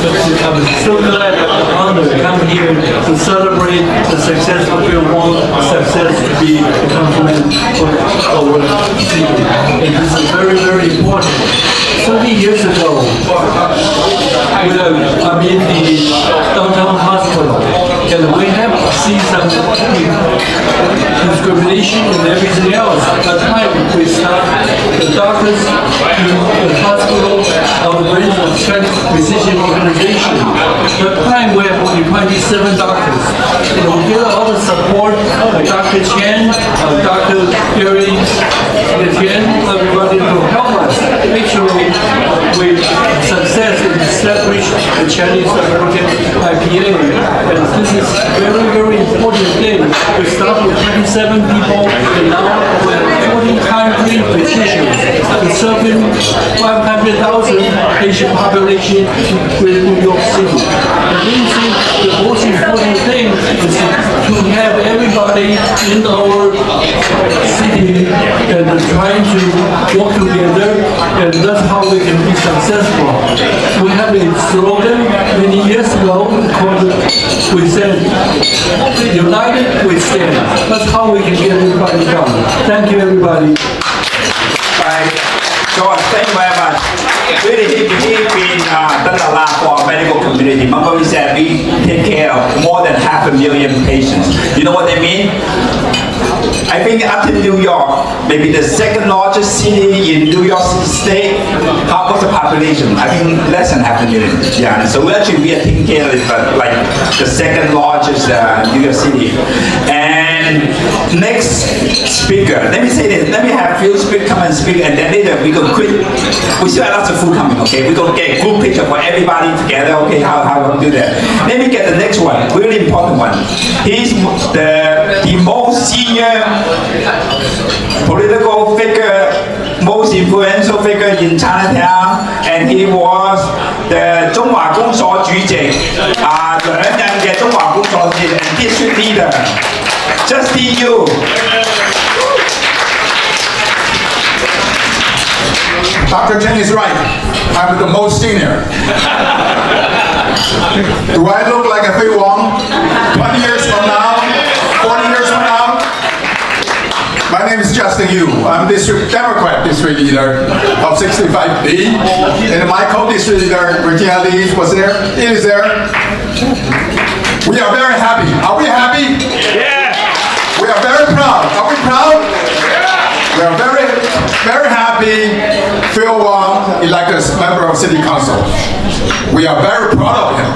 but I'm so glad and honored to come here to celebrate the success of Phil Wong's success to be the councilman for our city. And this is very, very important. 30 years ago, I'm in the downtown hospital, and we have seen some discrimination and everything else. At the time, we started the doctors in the hospital of the branch of Chinese Physician Organization. At the time, we have only 27 doctors. And we get all the support of Dr. Chen, Dr. Gary Chen, everybody to help us. Actually, we success in establish the Chinese American IPA, and this is very, very important thing. We start with 27 people, and now we have 40 country physicians, serving 500,000 Asian population in Greater New York City. And we think the most important thing is to have everybody in our city and and trying to work together, and that's how we can be successful. We have a slogan many years ago called, we said, united we stand. That's how we can get everybody done. Thank you, everybody. Right. George, thank you very much. Really, he's been done a lot for our medical community. Remember we said we take care of more than 500,000 patients. You know what I mean? I think after New York, maybe the second largest city in New York State, how what's the population? I think less than 500,000. Yeah, so we are taking care of it, but like the second largest New York City. And next speaker, let me say this, let me have Phil come and speak, and then later we go quit. We still have lots of food coming, okay? We're going to get a group picture for everybody together, okay? How we're going to do that. Let me get the next one, really important one. He's the most senior political figure, most influential figure in Chinatown, and he was the 中華公所主席2任嘅中華公所主席 and district leader. Just be you. Dr. Chen is right. I'm the most senior. Do I look like a Phil Wong? 20 years from now? 40 years from now? My name is Justin Yu. I'm District Democrat District Leader of 65B. And my co-district leader, Virginia Lee, was there. It is there. We are very happy. Are we happy? Yeah. We are very proud. Are we proud? We are very, very happy Phil Wong elected as member of City Council. We are very proud of him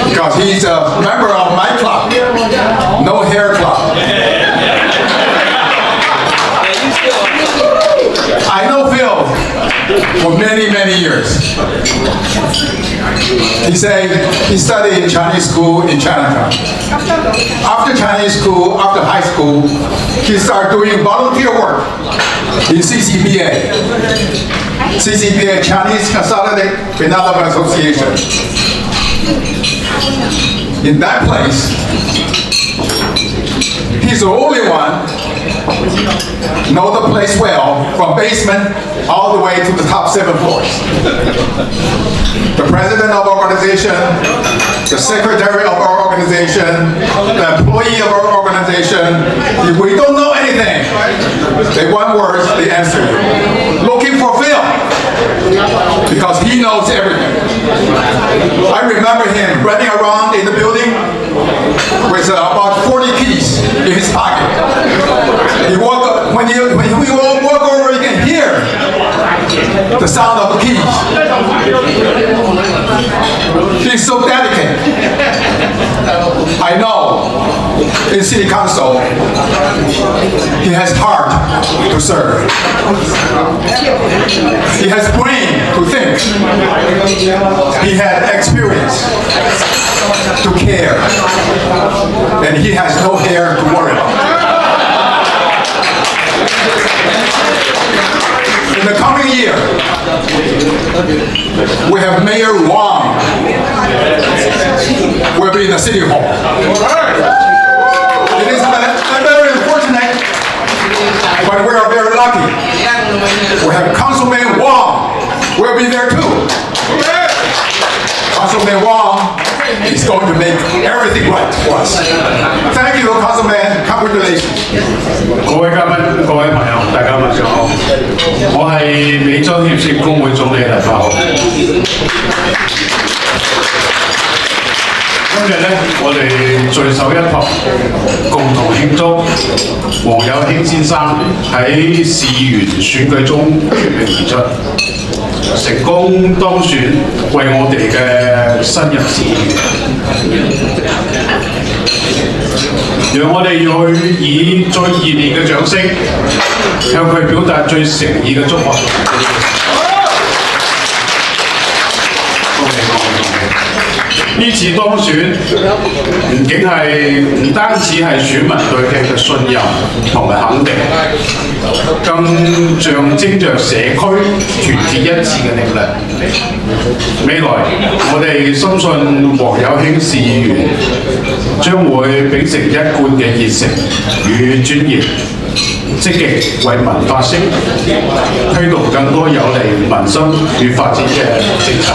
because he's a member of my club, No Hair Club. I know Phil for many, many years. He said he studied in Chinese school in Chinatown. After Chinese school, after high school, he started doing volunteer work in CCBA. CCBA, Chinese Consolidated Benevolent Association. In that place, he's the only one know the place well, from basement all the way to the top 7 floors. The president of our organization, the secretary of our organization, the employee of our organization, if we don't know anything, they want words, they answer you. Looking for Phil, because he knows everything. I remember him running around in the building with about 40 keys in his pocket. He walk up, when we walk over, you can hear the sound of the keys. He's so dedicated. I know in City Council, he has heart to serve. He has brain to think. He had experience to care. And he has no hair to worry about. In the coming year, we have Mayor Wong will be in the City Hall. It is very unfortunate, but we are very lucky. We have Councilman Wong will be there too. Councilman Wong is going to make everything right for us. Thank you, Councilman. Congratulations. 各位嘉賓、各位朋友，大家晚上好。我係美洲協社工會總理黎柏豪。今日咧，我哋聚首一堂，共同慶祝黃友興先生喺市員選舉中脫穎而出，成功當選為我哋嘅新任市議員。讓我哋去以最熱烈嘅掌聲向佢表達最誠意嘅祝賀。恭喜恭喜恭喜！呢次當選唔單止係選民對佢嘅信任同埋肯定，更象徵着社區團結一致嘅力量。未來我哋深信黃友興市議員將會秉承一貫嘅熱誠與專業，積極為民發聲，推動更多有利民生與發展嘅政策，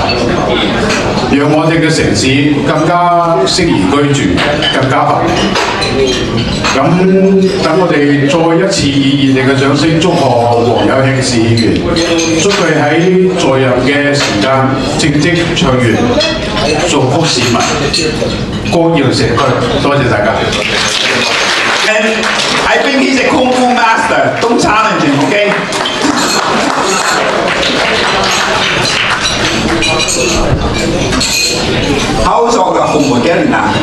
讓我哋嘅城市更加適宜居住，更加繁榮。咁等我哋再一次以熱烈嘅掌聲祝賀黃友興市議員，祝佢喺在任嘅時間政績長遠，造福市民，光耀社區。多謝大家。And I think he's a kung fu master. Don't challenge him, okay? How is all the homework getting now?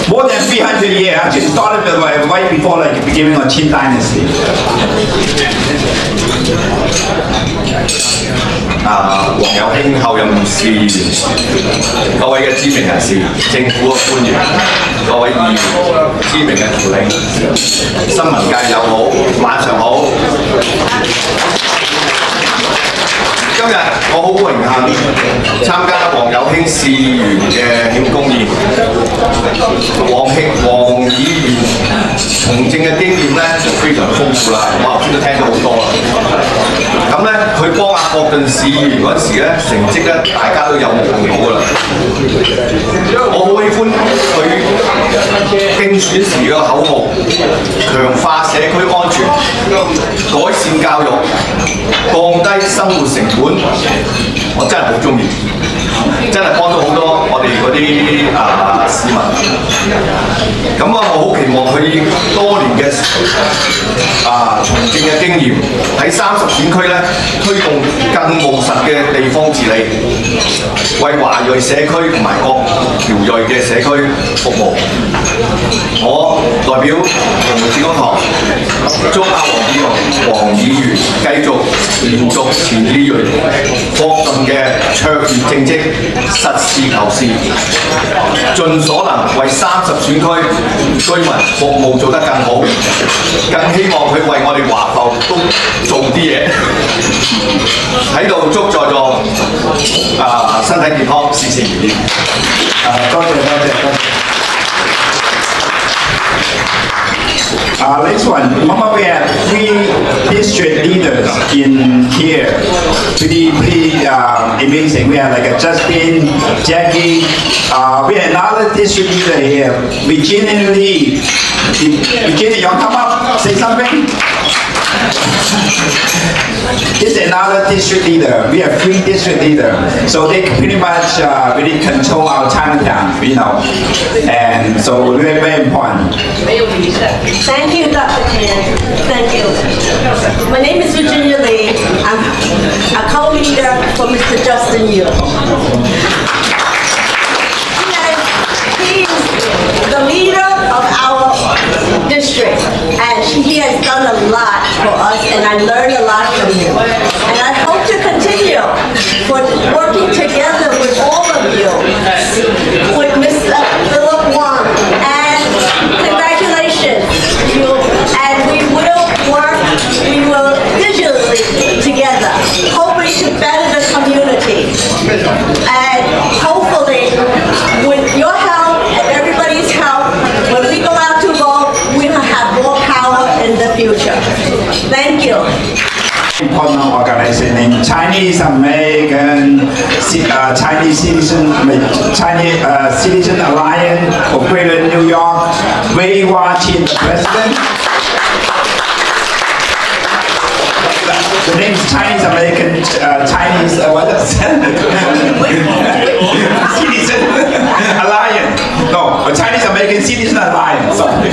More than 300 years. Actually started right before like the beginning of Qin Dynasty. 黃友興候任市議員，各位嘅知名人士、政府嘅官員、各位議員、知名嘅頭領、新聞界友好，晚上好。今日我好榮幸參加黃友興市議員嘅慶功宴。黃議員從政嘅經驗咧就非常豐富啦，我頭先都聽咗好多啦。咁咧，佢幫阿霍頓市議員嗰時咧，成績咧大家都有目共睹噶啦。我好喜歡佢競選時嘅口號，強化社區安全，改善教育，降低生活成本。我真係好中意，真係幫到好多我哋嗰啲市民。咁我好期望佢多年嘅從政嘅經驗，喺30選區咧推動更務實嘅地方治理，為華裔社區同埋各僑裔嘅社區服務。我代表紅梅子公堂祝阿黃議員繼續延續前議員霍頓嘅卓越政績，實事求是，盡所能為30選區居民服務做得更好，更希望佢為我哋華埠都做啲嘢。喺度祝在座身體健康，事事如意。多謝。Next one, Mama, we have 3 district leaders in here. Pretty amazing. We have like a Justin, Jackie. We have another district leader here, Virginia Lee. Virginia, you want to come up, say something? This is another district leader. We have 3 district leaders, so they pretty much really control our Chinatown, you know, and so very, very important. Thank you, Dr. Tan. Thank you. My name is Virginia Lee. I'm a co-leader for Mr. Justin Yu. He is the leader of our district, and he has done a lot for us, and I learned a lot from him. And I hope to continue for working together with all of you, with Mr. Phil Wong, and congratulations. And we will work, we will digitally together, hoping to better the community. And hopefully, with your help and everybody's help, when we go out to vote, we will have more power in the future. Thank you. Important organization named Chinese American Chinese Citizen Alliance of Greater New York. Wei Hua-chin, the president. The name is Chinese American Chinese what is that? Citizen Alliance. No, Chinese American Citizen Alliance. Sorry.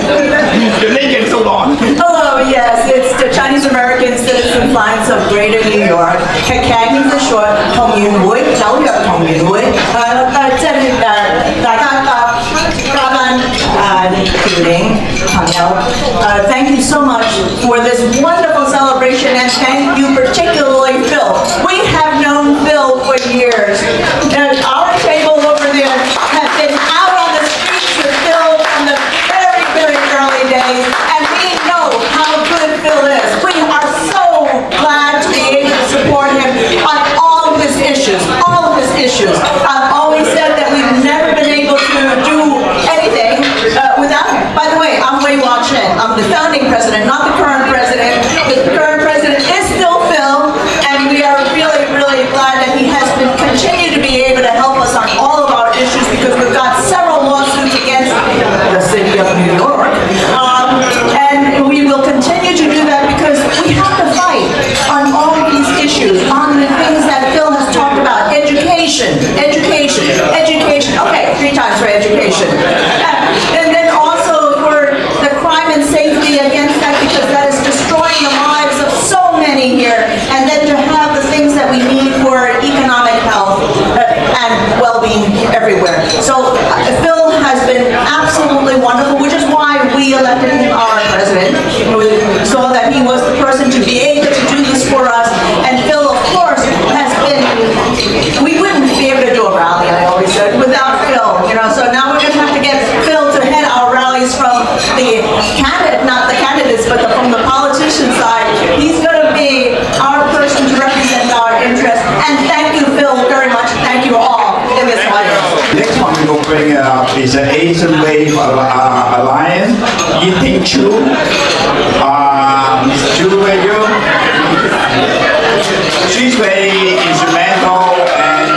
Your name gets so long. Hello, yes, it's the Chinese American Citizen Alliance of Greater New York. CACAG for short. 同源會，紐約同源會。即係大家嘉賓條領朋友，thank you so much for this wonderful celebration, and thank you particularly Phil. We have known Phil for years. And our table over there has been out on the streets with Phil from the very, very early days, and we know how good Phil is. We are so glad to be able to support him on all of his issues, I've always said that we've never been able to do anything without him. By the way, I'm Wei Hua-chin. I'm the founding president, not the current president. The current president is still Phil, and we are really, really glad that he has been continued to be able to help us on all of our issues, because we've got several lawsuits against the city of New York. And we will continue to do that because we have to fight on all of these issues, on the things that Phil has talked about. Education, education, education. Okay, 3 times for education. And then also for the crime and safety against that, because that is destroying the lives of so many here. And then to have the things that we need for economic health and well-being everywhere. So Phil has been absolutely wonderful, which is why we elected him our president, so that he was the person to be able to do this for us. And Phil, of course, has been, we wouldn't be able to do a rally, I always said, without Phil, you know. So now we're going to have to get Phil to head our rallies from the candidate, not the candidates, but from the politician side. He's going to be our person to represent our interests. And thank you, Phil, very much. Thank you all in this audience. Next one we will bring up is the Asian Wave Alliance. Yi-Ting Chu. Chu, where you? She's very instrumental and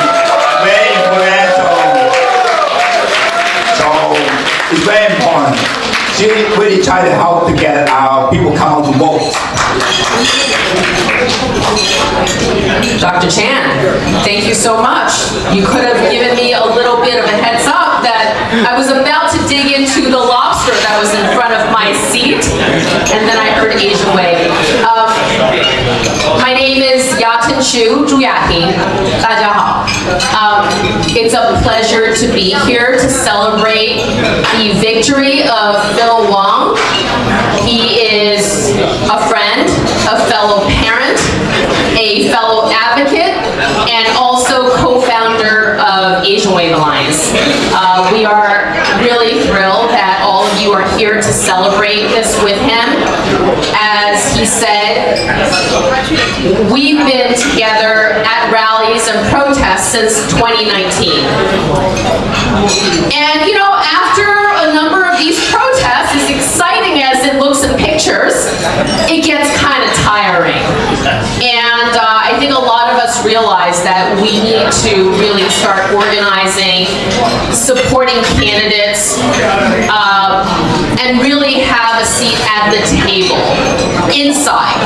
very influential. So it's very important. She really tried to help to get our people come out to vote. Dr. Chan, thank you so much. You could have given me a little bit of a heads up that I was about to dig into the lobster that was in front of my seat, and then I heard Asian Wave. My name is Yatin Chu, Zhu Yating. 大家好. It's a pleasure to be here to celebrate the victory of Phil Wong. He is a friend, a fellow parent, a fellow advocate, and also co-founder of Asian Wave Alliance. We are really thrilled that all of you are here to celebrate this with him. As he said, we've been together at rallies and protests since 2019. And you know, after a number of these protests, as exciting as it looks in pictures, it gets kind of tiring. And I think a lot of us realize that we need to really start organizing, supporting candidates, and really have a seat at the table, inside,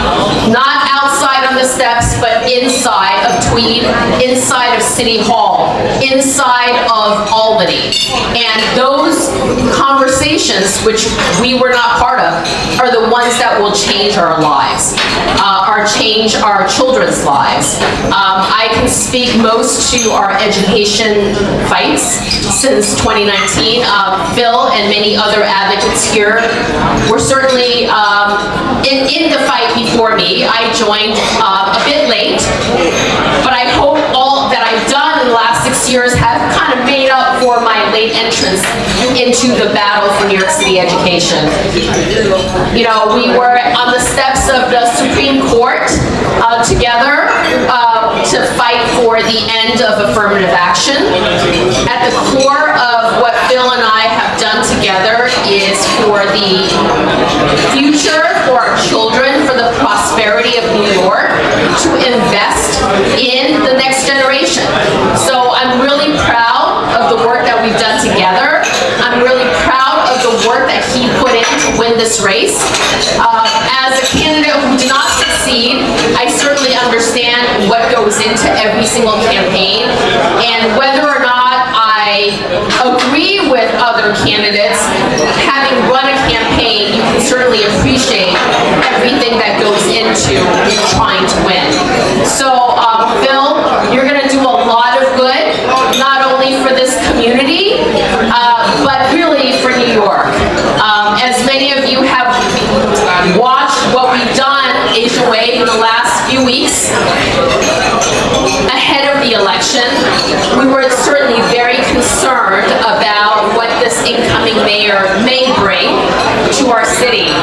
not outside on the steps, but inside of Tweed, inside of City Hall, inside of Albany. And those conversations, which we were not part of, are the ones that will change our lives, change our children's lives. I can speak most to our education fights since 2019. Phil and many other advocates here were certainly in the fight before me. I joined a bit late, but I hope all that I've done in the last 6 years have kind of made up for my late entrance into the battle for New York City education. You know, we were on the steps of the Supreme Court together to fight for the end of affirmative action. At the core of what Phil and I have done together is for the future, for our children, for the prosperity of New York, to invest in the next generation. So I'm really proud of the work that we've done together. I'm really proud of the work that he put in to win this race. As a candidate who did not succeed, I certainly understand what goes into every single campaign, and whether or not I agree with other candidates, having run a campaign, you can certainly appreciate everything that goes into trying to win. So, Phil, you're going to do a lot of good, not only for this community, but really for New York. As many of you have watched what we've done, Asian Wave, in the last few weeks, ahead of the election, we were certainly very concerned about what this incoming mayor may bring to our city.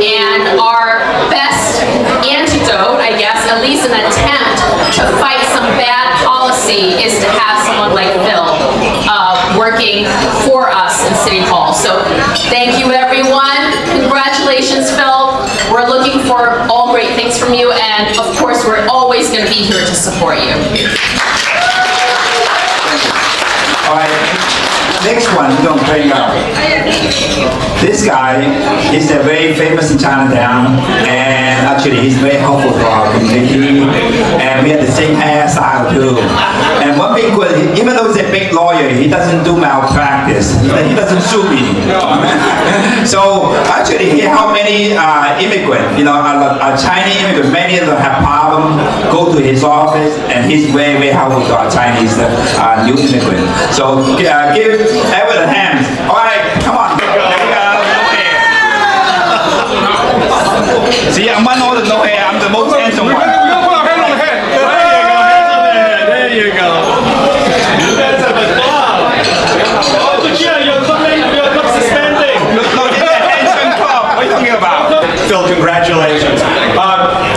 And our best antidote, I guess, at least an attempt to fight some bad policy, is to have someone like Phil working for us in City Hall. So thank you, everyone. Congratulations looking for all great things from you, and of course, we're always going to be here to support you. All right. Next one, we're going to bring up. This guy is very famous in Chinatown, and actually he's very helpful for our community, and we have the same hairstyle too. And one big good, even though he's a big lawyer, he doesn't do malpractice. He doesn't sue me. So actually he helped many immigrants, you know, a Chinese immigrant, many of them have problems, go to his office, and he's very, very helpful to our Chinese new immigrants. So give Edward a hand. All right, come on. See, I'm one older, no hair. I'm the most handsome one. There you go. You guys have a club. Oh, but yeah, your club suspending. Look, it's a handsome club. What are you talking about? Phil, congratulations.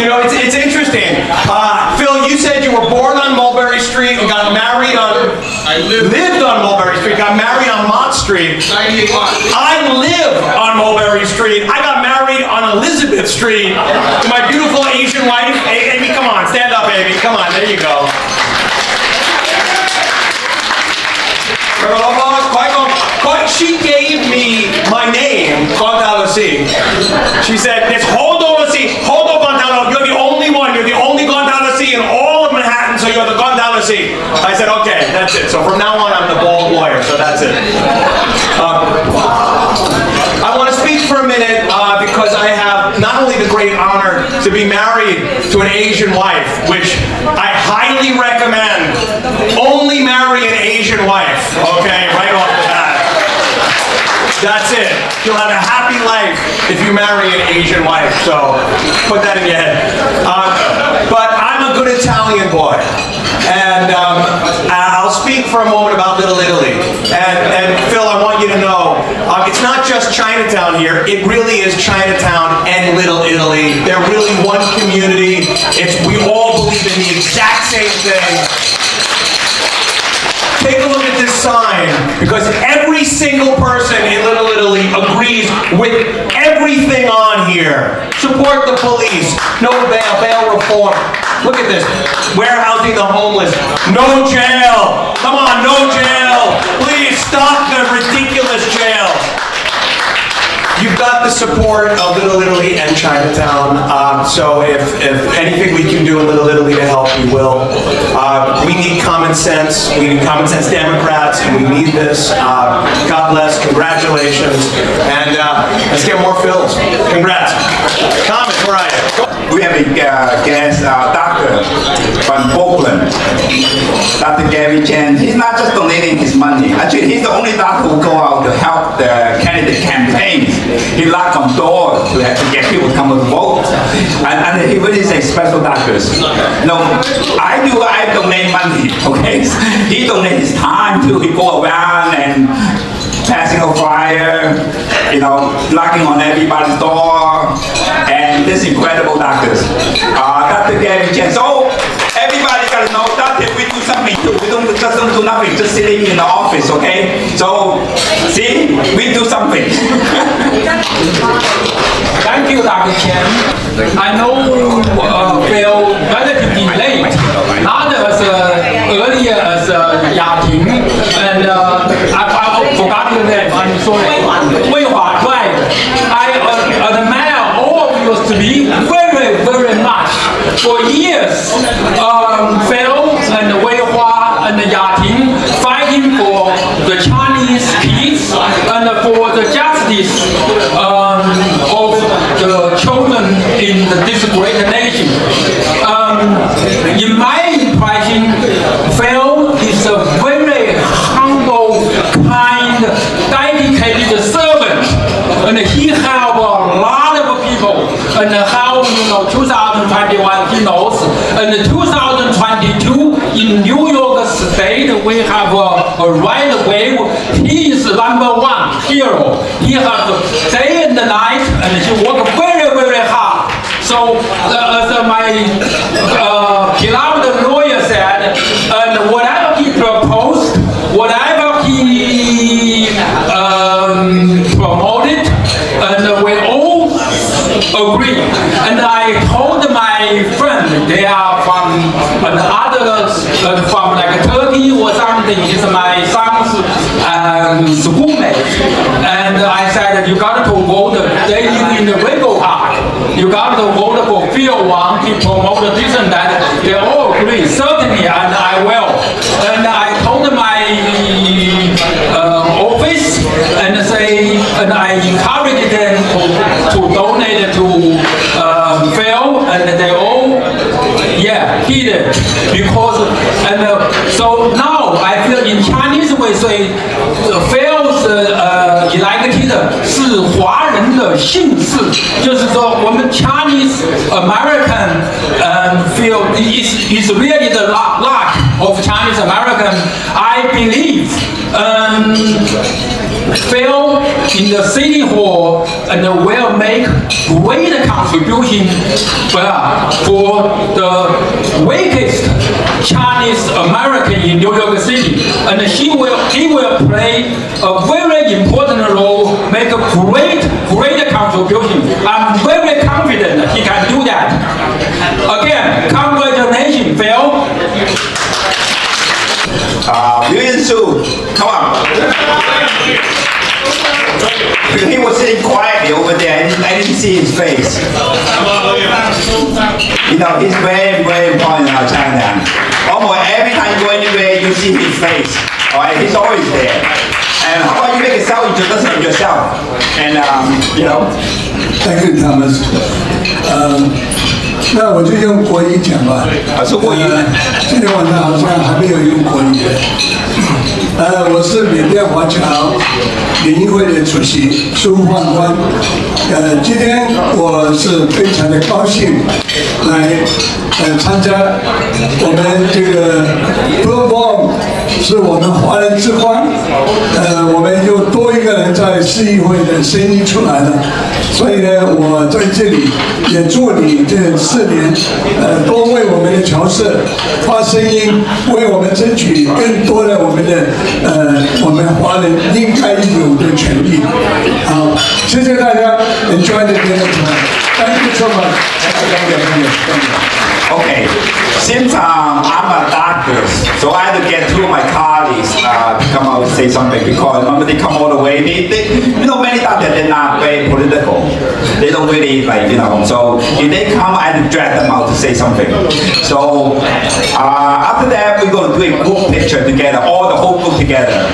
You know, it's interesting. Phil, you said you were born on Mulberry Street and got married on... I lived on Mulberry Street, got married on Mott Street. I live on Mulberry Street. I got married on Elizabeth Street to my beautiful Asian wife. Hey, Amy, come on, stand up, Amy. Come on, there you go. She gave me my name, Gonzalo C. She said, it's Holdo C. Holdo Gonzalo, you're the only one. You're the only Gonzalo C in all of Manhattan, so you're the Gonzalo C. I said, okay, that's it. So from now on, I'm the bald lawyer, so that's it. I want to speak for a minute because I have not only the great honor to be married to an Asian wife, which I highly recommend. Only marry an Asian wife, okay, right off the bat. That's it. You'll have a happy life if you marry an Asian wife, so put that in your head. But I'm a good Italian boy, and I'll speak for a moment about Little Italy. And Phil, I want you to know, it's not just Chinatown here, it really is Chinatown and Little Italy. They're really one community. We all believe in the exact same thing. Take a look at this sign, because every single person in Little Italy agrees with everything on here. Support the police, no bail reform. Look at this, warehousing the homeless, no jail. Come on, no jail. Please stop the ridiculous jail. You've got the support of Little Italy and Chinatown, so if anything we can do in Little Italy to help, we will. We need common sense. We need common sense Democrats, and we need this. God bless. Congratulations. And let's get more Phils. Congrats. Comment, where are you? We have a guest doctor from Oakland, Dr. Gary Chen. He's not just donating his money. Actually, he's the only doctor who go out to help the candidate campaigns. He knocked on doors to get people to come and vote. And he really is a special doctor. No, I donate money, okay? He donates his time too. He go around and passing a flyer, you know, knocking on everybody's door, and this incredible doctors. Dr. Gary Chen. So everybody gotta know that if we do something too, we don't just don't do nothing, just sitting in the office, okay? So see, we do something. Thank you, Dr. Chen. I know Phil relatively late, not as earlier as Yating, and I forgot your name, I'm sorry. Wei Hua, right. I admire all of you to be very, very much. For years, Phil and Wei Hua and Yating fighting for the Chinese kids and for the justice of the children in this great nation. In my impression, Phil is a very humble, kind, dedicated servant, and he helped a lot of people. And how, 2021 he knows, and 2022 in New York State we have a right wave. He is #1 hero. He has day and night, and he works very, very hard. So as my beloved lawyer said, and whatever he proposed, whatever he promoted, and we all agree. And I told my friend, they are from another, from like Turkey or something, is my son's schoolmate. And I said, you got to vote, they live in the Rego Park. You got to vote for Phil Wong to promote this and that. They all agree, certainly, and I will. And I told my office and say, and I encouraged them to donate to Phil, and they all, yeah, did it. Because, and so now I feel in Chinese we say, Phil's elected 是华人的姓氏，就是说我们 Chinese American feel is really the luck of Chinese American. I believe Phil in the city hall and will make great contribution for the weakest Chinese American in New York City, and he will play a very important role, make a great contribution. I'm very confident he can do that. Again, congratulations, Phil. Yuan Su, come on. He was sitting quietly over there. I didn't see his face. You know, he's very, very important in our China. Almost every time you go anywhere, you see his face. All right, he's always there. And how about you make a self-introduction of yourself? And, you know. Thank you, Thomas. 那我就用国语讲吧。说国语。今天晚上好像还没有用国语。我是缅甸华侨联谊会的主席苏焕官。今天我是非常的高兴来参加我们这个 Phil Wong 是我们华人之光。我们又多一个人在市议会的声音出来了，所以呢，我在这里也祝你这4年，多为我们的侨社发声音，为我们争取更多的我们华人应该有的权利。好，谢谢大家 ，enjoy the dinner tonight. Thank you so much. Okay, since I'm a doctor, so I had to get 2 of my colleagues to come out and say something, because remember they come all the way. They you know, many doctors they're not very political. They don't really like, you know. So if they come, I had to drag them out to say something. So after that, we're going to do a group picture together, all the whole group together.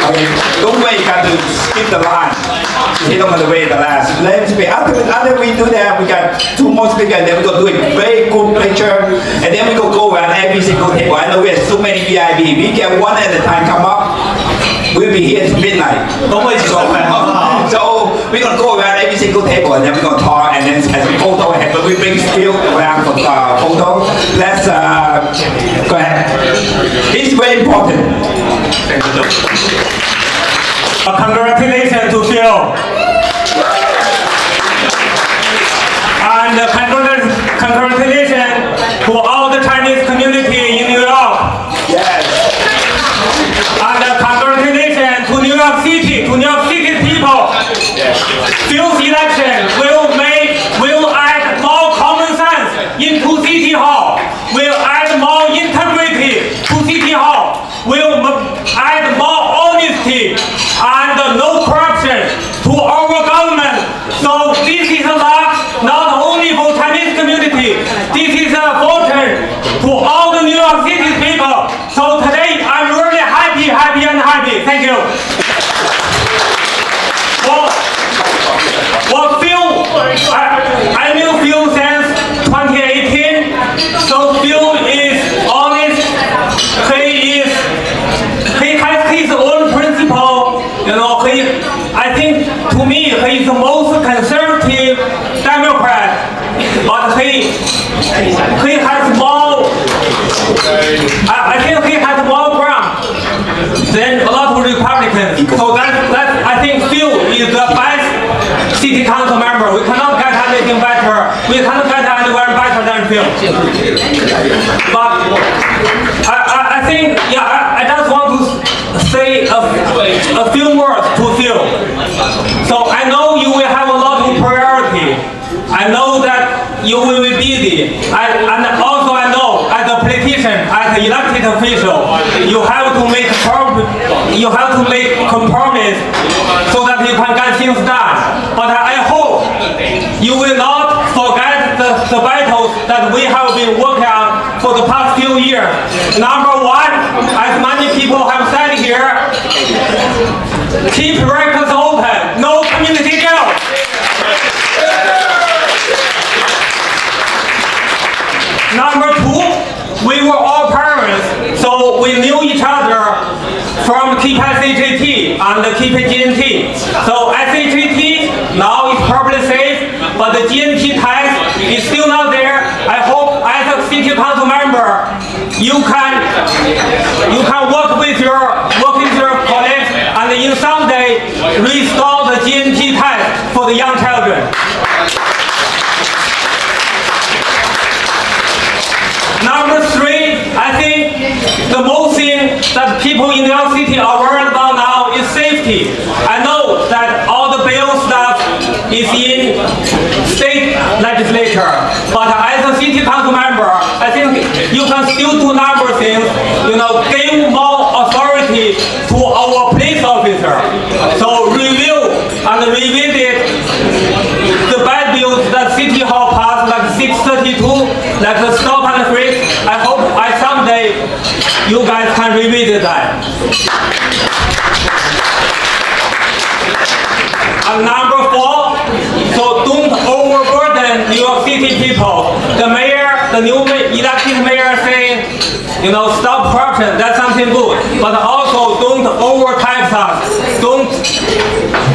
Okay, don't wait, you got to skip the line. You don't have to wait the last. After we do that, we got 2 more speakers, and then we're going to do a very good picture, and then we're going to go around every single table. I know we have so many VIP. We get 1 at a time come up, we'll be here till midnight. So we're going to go around every single table, and then we're going to talk, and then as a photo happens, we bring Phil around for photo. Let's go ahead. It's very important. Congratulations to Phil. And congratulations to all the Chinese community in New York. Yes. And congratulations to New York City people. Yes. Phil's election will add more common sense into City Hall. Will add more integrity to City Hall. Will add more honesty and no corruption to our government. So this is a lot not only for Chinese community, this is a fortune to all the New York City people. So today I'm really happy and happy. Thank you. Well, Phil, I knew Phil since 2018. So Phil is honest. He has his own principle. You know, I think to me he is the most conservative Democrat, but he has more. I think he has more ground than a lot of Republicans. So that I think Phil is the best city council member. We cannot get anything better. We cannot get anywhere better than Phil. But I think, yeah, I just want to say a few words to Phil. So I know you will have a lot of priority. I know that you will be busy, and also I know as a politician, as an elected official, you have to make compromise so that you can get things done. But I hope you will not forget the battles that we have been working on for the past few years. Number one, as many people have said here, keep records open, no community jail. Number two, we were all parents, so we knew each other from keep SHAT and keep GNT. So SHAT now is probably safe, but the GNT test is still not there. I hope as a city council member, you can work with your colleagues and in some day restore the GNT test for the young children. Number three, I think the most thing that people in New York City are worried about now is safety. I know that all the bail stuff is in state legislature, but as a city council member, I think you can still do number of things, give more authority to our police officer. So review and revisit the bad bills that City Hall passed, like 632, like the stop and frisk. I hope someday you guys can revisit that. And number four, so don't overburden New York City people. The mayor, the new elected mayor saying, stop corruption, that's something good. But also don't overtax us.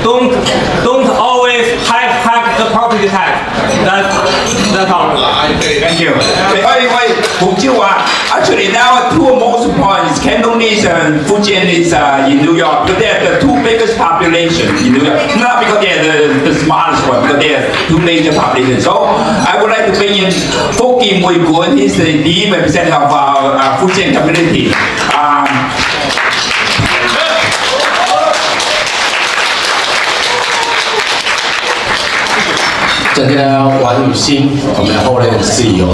Don't always hack the property tax. That's all. Thank you. Actually, now two most points, Cantonese and Fujianese in New York, because they're the two biggest populations in New York. Not because they're the smartest one, because they're two major populations. So I would like to bring in Fokim Muigun. He's the representative of our Fujian community. 今天王宇欣，我们的后任 CEO，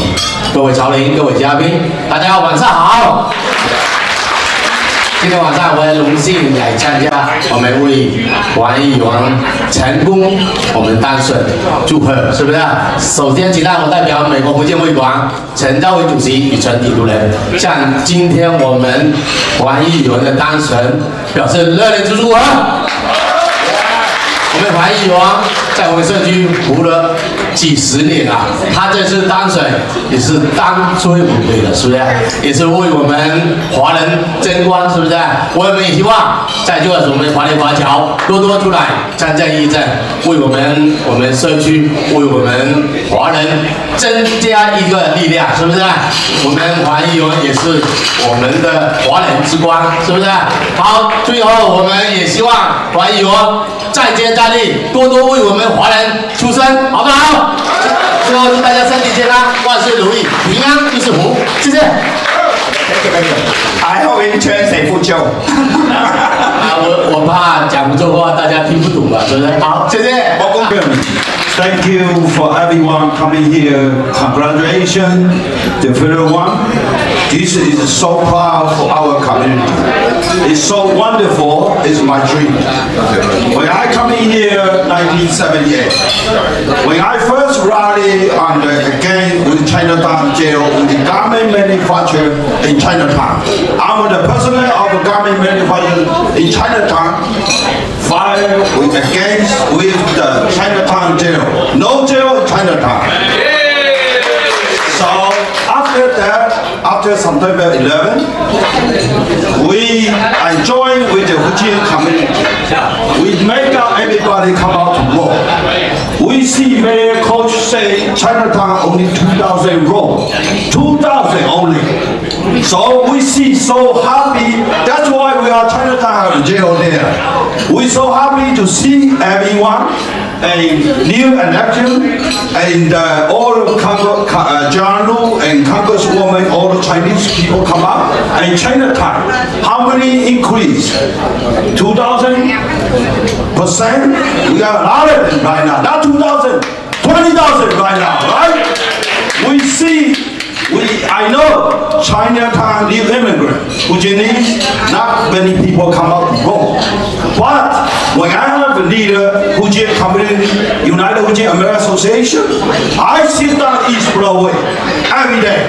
各位侨领、各位嘉宾，大家晚上好。今天晚上我很荣幸来参加我们为王议员成功我们当选祝贺，是不是？首先，请让我代表美国福建会馆陈兆伟主席与全体同仁，向今天我们王议员的当选表示热烈祝贺。 我们黄议员在我们社区服务了几十年啊，他这次当选也是当之无愧的，是不是？也是为我们华人争光，是不是？我们也希望在座的我们华联华侨多多出来参政议政，为我们社区，为我们华人增加一个力量，是不是？我们黄议员也是我们的华人之光，是不是？好，最后我们也希望黄议员再接再厉，多多为我们华人出声，好不好？最后祝大家身体健康，万事如意，平安就是福，谢谢。I hope in translate for Joe. 我怕讲不出话，大家听不懂了，是不是？好，谢谢。Thank you for everyone coming here. Congratulations, the Phil Wong. This is so proud for our community. It's so wonderful. It's my dream. When I come in here, 1978, when I first rallied on again with Chinatown jail with the garment manufacturer in Chinatown, I'm the president of the garment manufacturer in Chinatown. Fight against with the Chinatown jail. No jail in Chinatown. So after that, after September 11, we joined with the Fujian community. We make everybody come out to vote. We see Mayor Coach say Chinatown only 2,000 road. 2,000 only. So we see so happy. That's why we are Chinatown jail there. We're so happy to see everyone. A new election and all the journal and congresswoman, all the Chinese people come up and Chinatown. How many increase? 2,000%? We are louder than right now. Not 2,000, 20,000%. 20,000 right now, right? We see, I know Chinatown new immigrant, which means not many people come out to vote. But when I have a leader, Fujian Community, United Fujian American Association, I sit down East Broadway every day,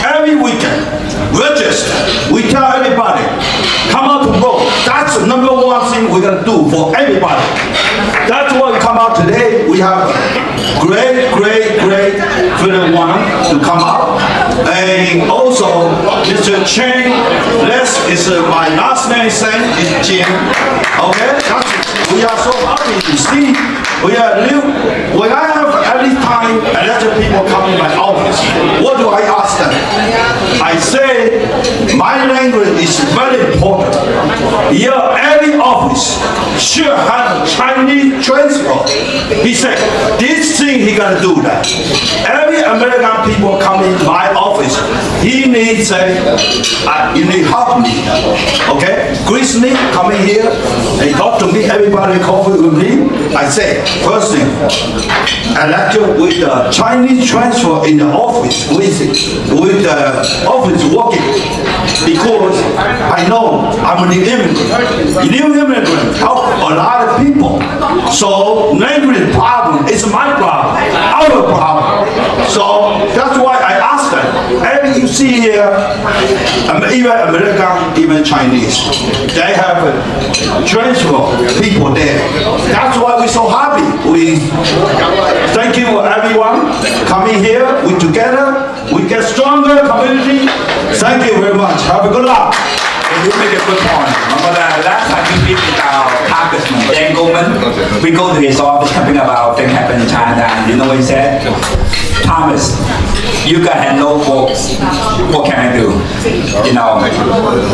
every weekend, register. We tell everybody, come out to vote. That's the number one thing we're gonna do for everybody. That's why we come out today. We have great Phil Wong to come out. And also, Mr. Chen, this is my last name, is Jim. Okay? We are so happy to see. When I have every time elected people come in my office, what do I ask them? I say, my language is very important. Here, every office should have a Chinese transfer. He said, this thing he gonna do that. Every American people come in my office, he needs say, you need help me. Okay? Chris Lee coming here and talk to me, everybody coffee with me. I say, first thing, elected with the Chinese transfer in the office, with the office working, because I know I'm a new immigrant. New immigrant help a lot of people. So language problem is my problem, our problem. So that's why I asked them. And you see here, even American, even Chinese, they have transfer people there. That's why we're so happy. We thank you for everyone coming here. We together, we get stronger community. Thank you very much. Have a good luck. You make a good point. Last time we visit our congressman, Dan Goldman, we go to his office talking about things happening in China, and you know what he said? Thomas, you guys have no votes. What can I do? You know,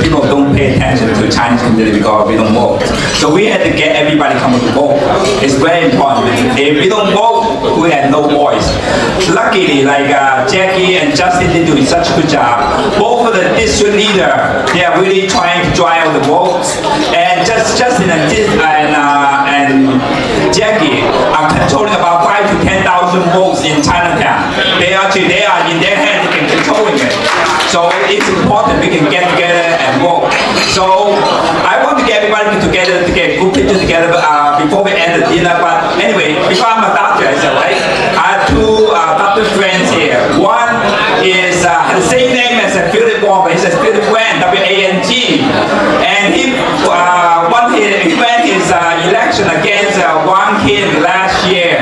people don't pay attention to Chinese community because we don't vote. So we had to get everybody coming to vote. It's very important. If we don't vote, we have no voice. Luckily, like Jackie and Justin did doing such a good job. Both of the district leader, they are really trying to drive out the votes. And Justin and Jackie are controlling about 5,000 to 10,000 votes in Chinatown. They are in their hands, they can controlling it. So it's important we can get together and vote. So I want to get everybody together to get good pictures together before we end the dinner. But anyway, because I'm a doctor, I said, right? I have two doctor friends here. One is has the same name as Phil Wong, but he says Phil Wang, W-A-N-G. And he ran his election against Wang Kin last year.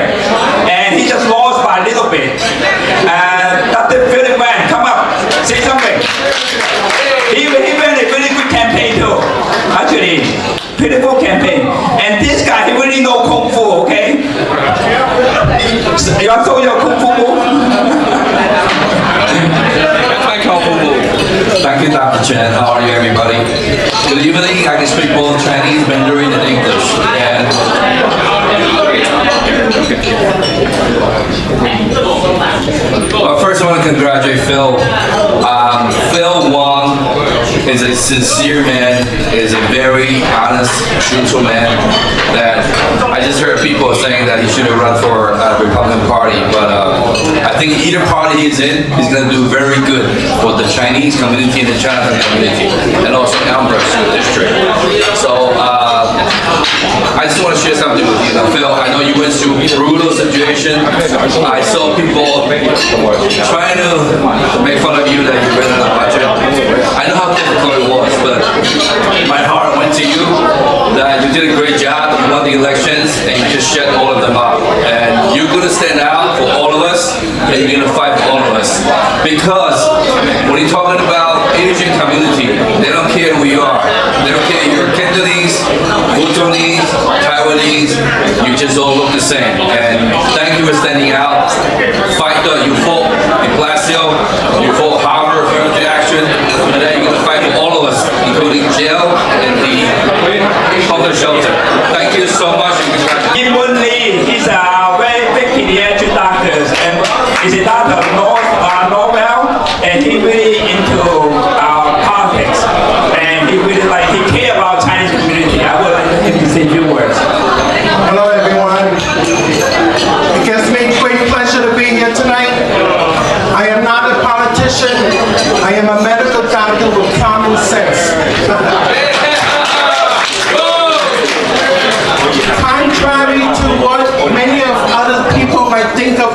And he just lost by a little bit. Dr. Phil Wang, come up, say something. He ran a really good campaign too. Actually, beautiful campaign. And this guy, he really knows Kung Fu, okay? You also know Kung Fu move? Thank you, Dr. Chen. How are you, everybody? Good evening. I can speak both Chinese, Mandarin, and English. Well, first I want to congratulate Phil. Phil Wong is a sincere man, is a very honest, truthful man. That I just heard people saying that he should have run for the Republican Party, but I think either party he's in, he's going to do very good for the Chinese community and the Chinatown community, and also Elmhurst District. So I just want to share something with you. Now, Phil, I know you went through a brutal situation. I saw people trying to make fun of you that you ran out of budget. I know how difficult it was, but my heart went to you, that you did a great job, you won the elections, and you just shut all of them out. And you're going to stand out for all of us, and you're going to fight for all of us. Because when you're talking about Asian community, they don't care who you are. They don't care if you're Cantonese, Bhutanese, Taiwanese, you just all look the same. And thank you for standing out. Fight you fought in Glacio, you fought Harvard, Affirmative Action, and then you're going to fight for all of us, including jail and the homeless shelter. Thank you so much. Kim Woon Lee, he's a very big pediatric doctor, and he's a doctor of Norwell, and he really into politics, and he really he care about Chinese community. I would like him to say a few words. Hello everyone. It gives me great pleasure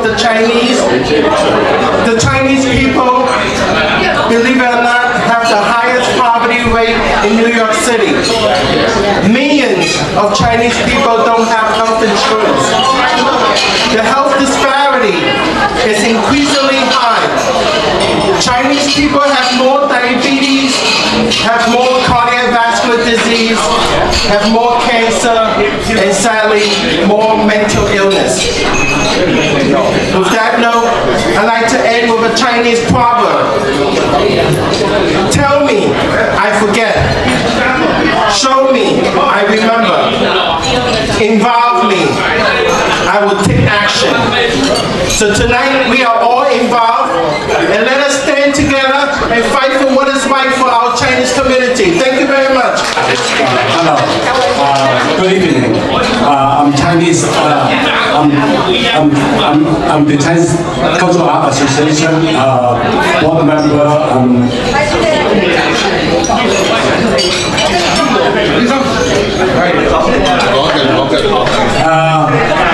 the Chinese people, believe it or not, have the highest poverty rate in New York City. Millions of Chinese people don't have health insurance. The health disparity is increasingly high. Chinese people have more diabetes, have more cardiovascular disease, have more cancer, and sadly, more mental illness. With that note, I'd like to end with a Chinese proverb. Tell me, I forget. Show me, I remember. Involve me, I will take action. So tonight, we are all involved, and let us stand together and fight for what is right for our Chinese community. Thank you very much. Hello. Good evening. I'm Chinese. I'm the Chinese Cultural Art Association board member.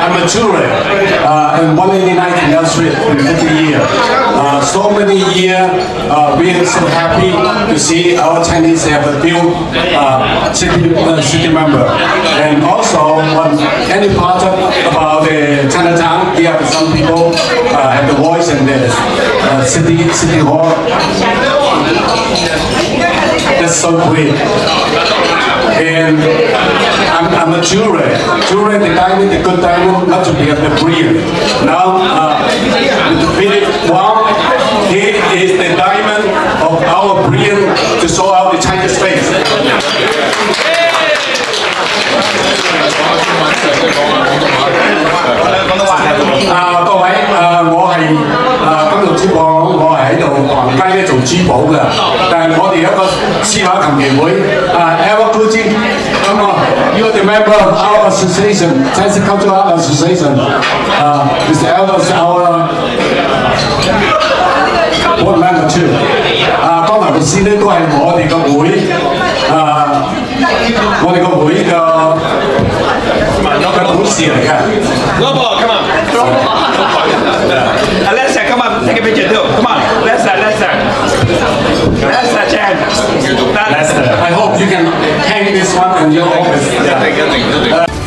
I'm a juror in 189 Canal Street for 50 years. So many years, we are so happy to see our Chinese have a new city member. And also, on any project about the Chinatown, we have some people have the voice in the city hall. That's so great. And I'm a juror. Juror, the diamond, the good diamond, not to be the brilliant. Now, Phil Wong, he is the diamond of our brilliant to show out the Chinese face. You're the member of our association, Chinese Cultural Art Association. Mr. Albert is our board member too. 剛才嘅師咧都係我哋個會，我哋個會嘅董事嚟嘅。Lobo, come on. Lester, come on, take a picture too. Come on, Lester, Chan. Lester, I hope you can hang this one in your office.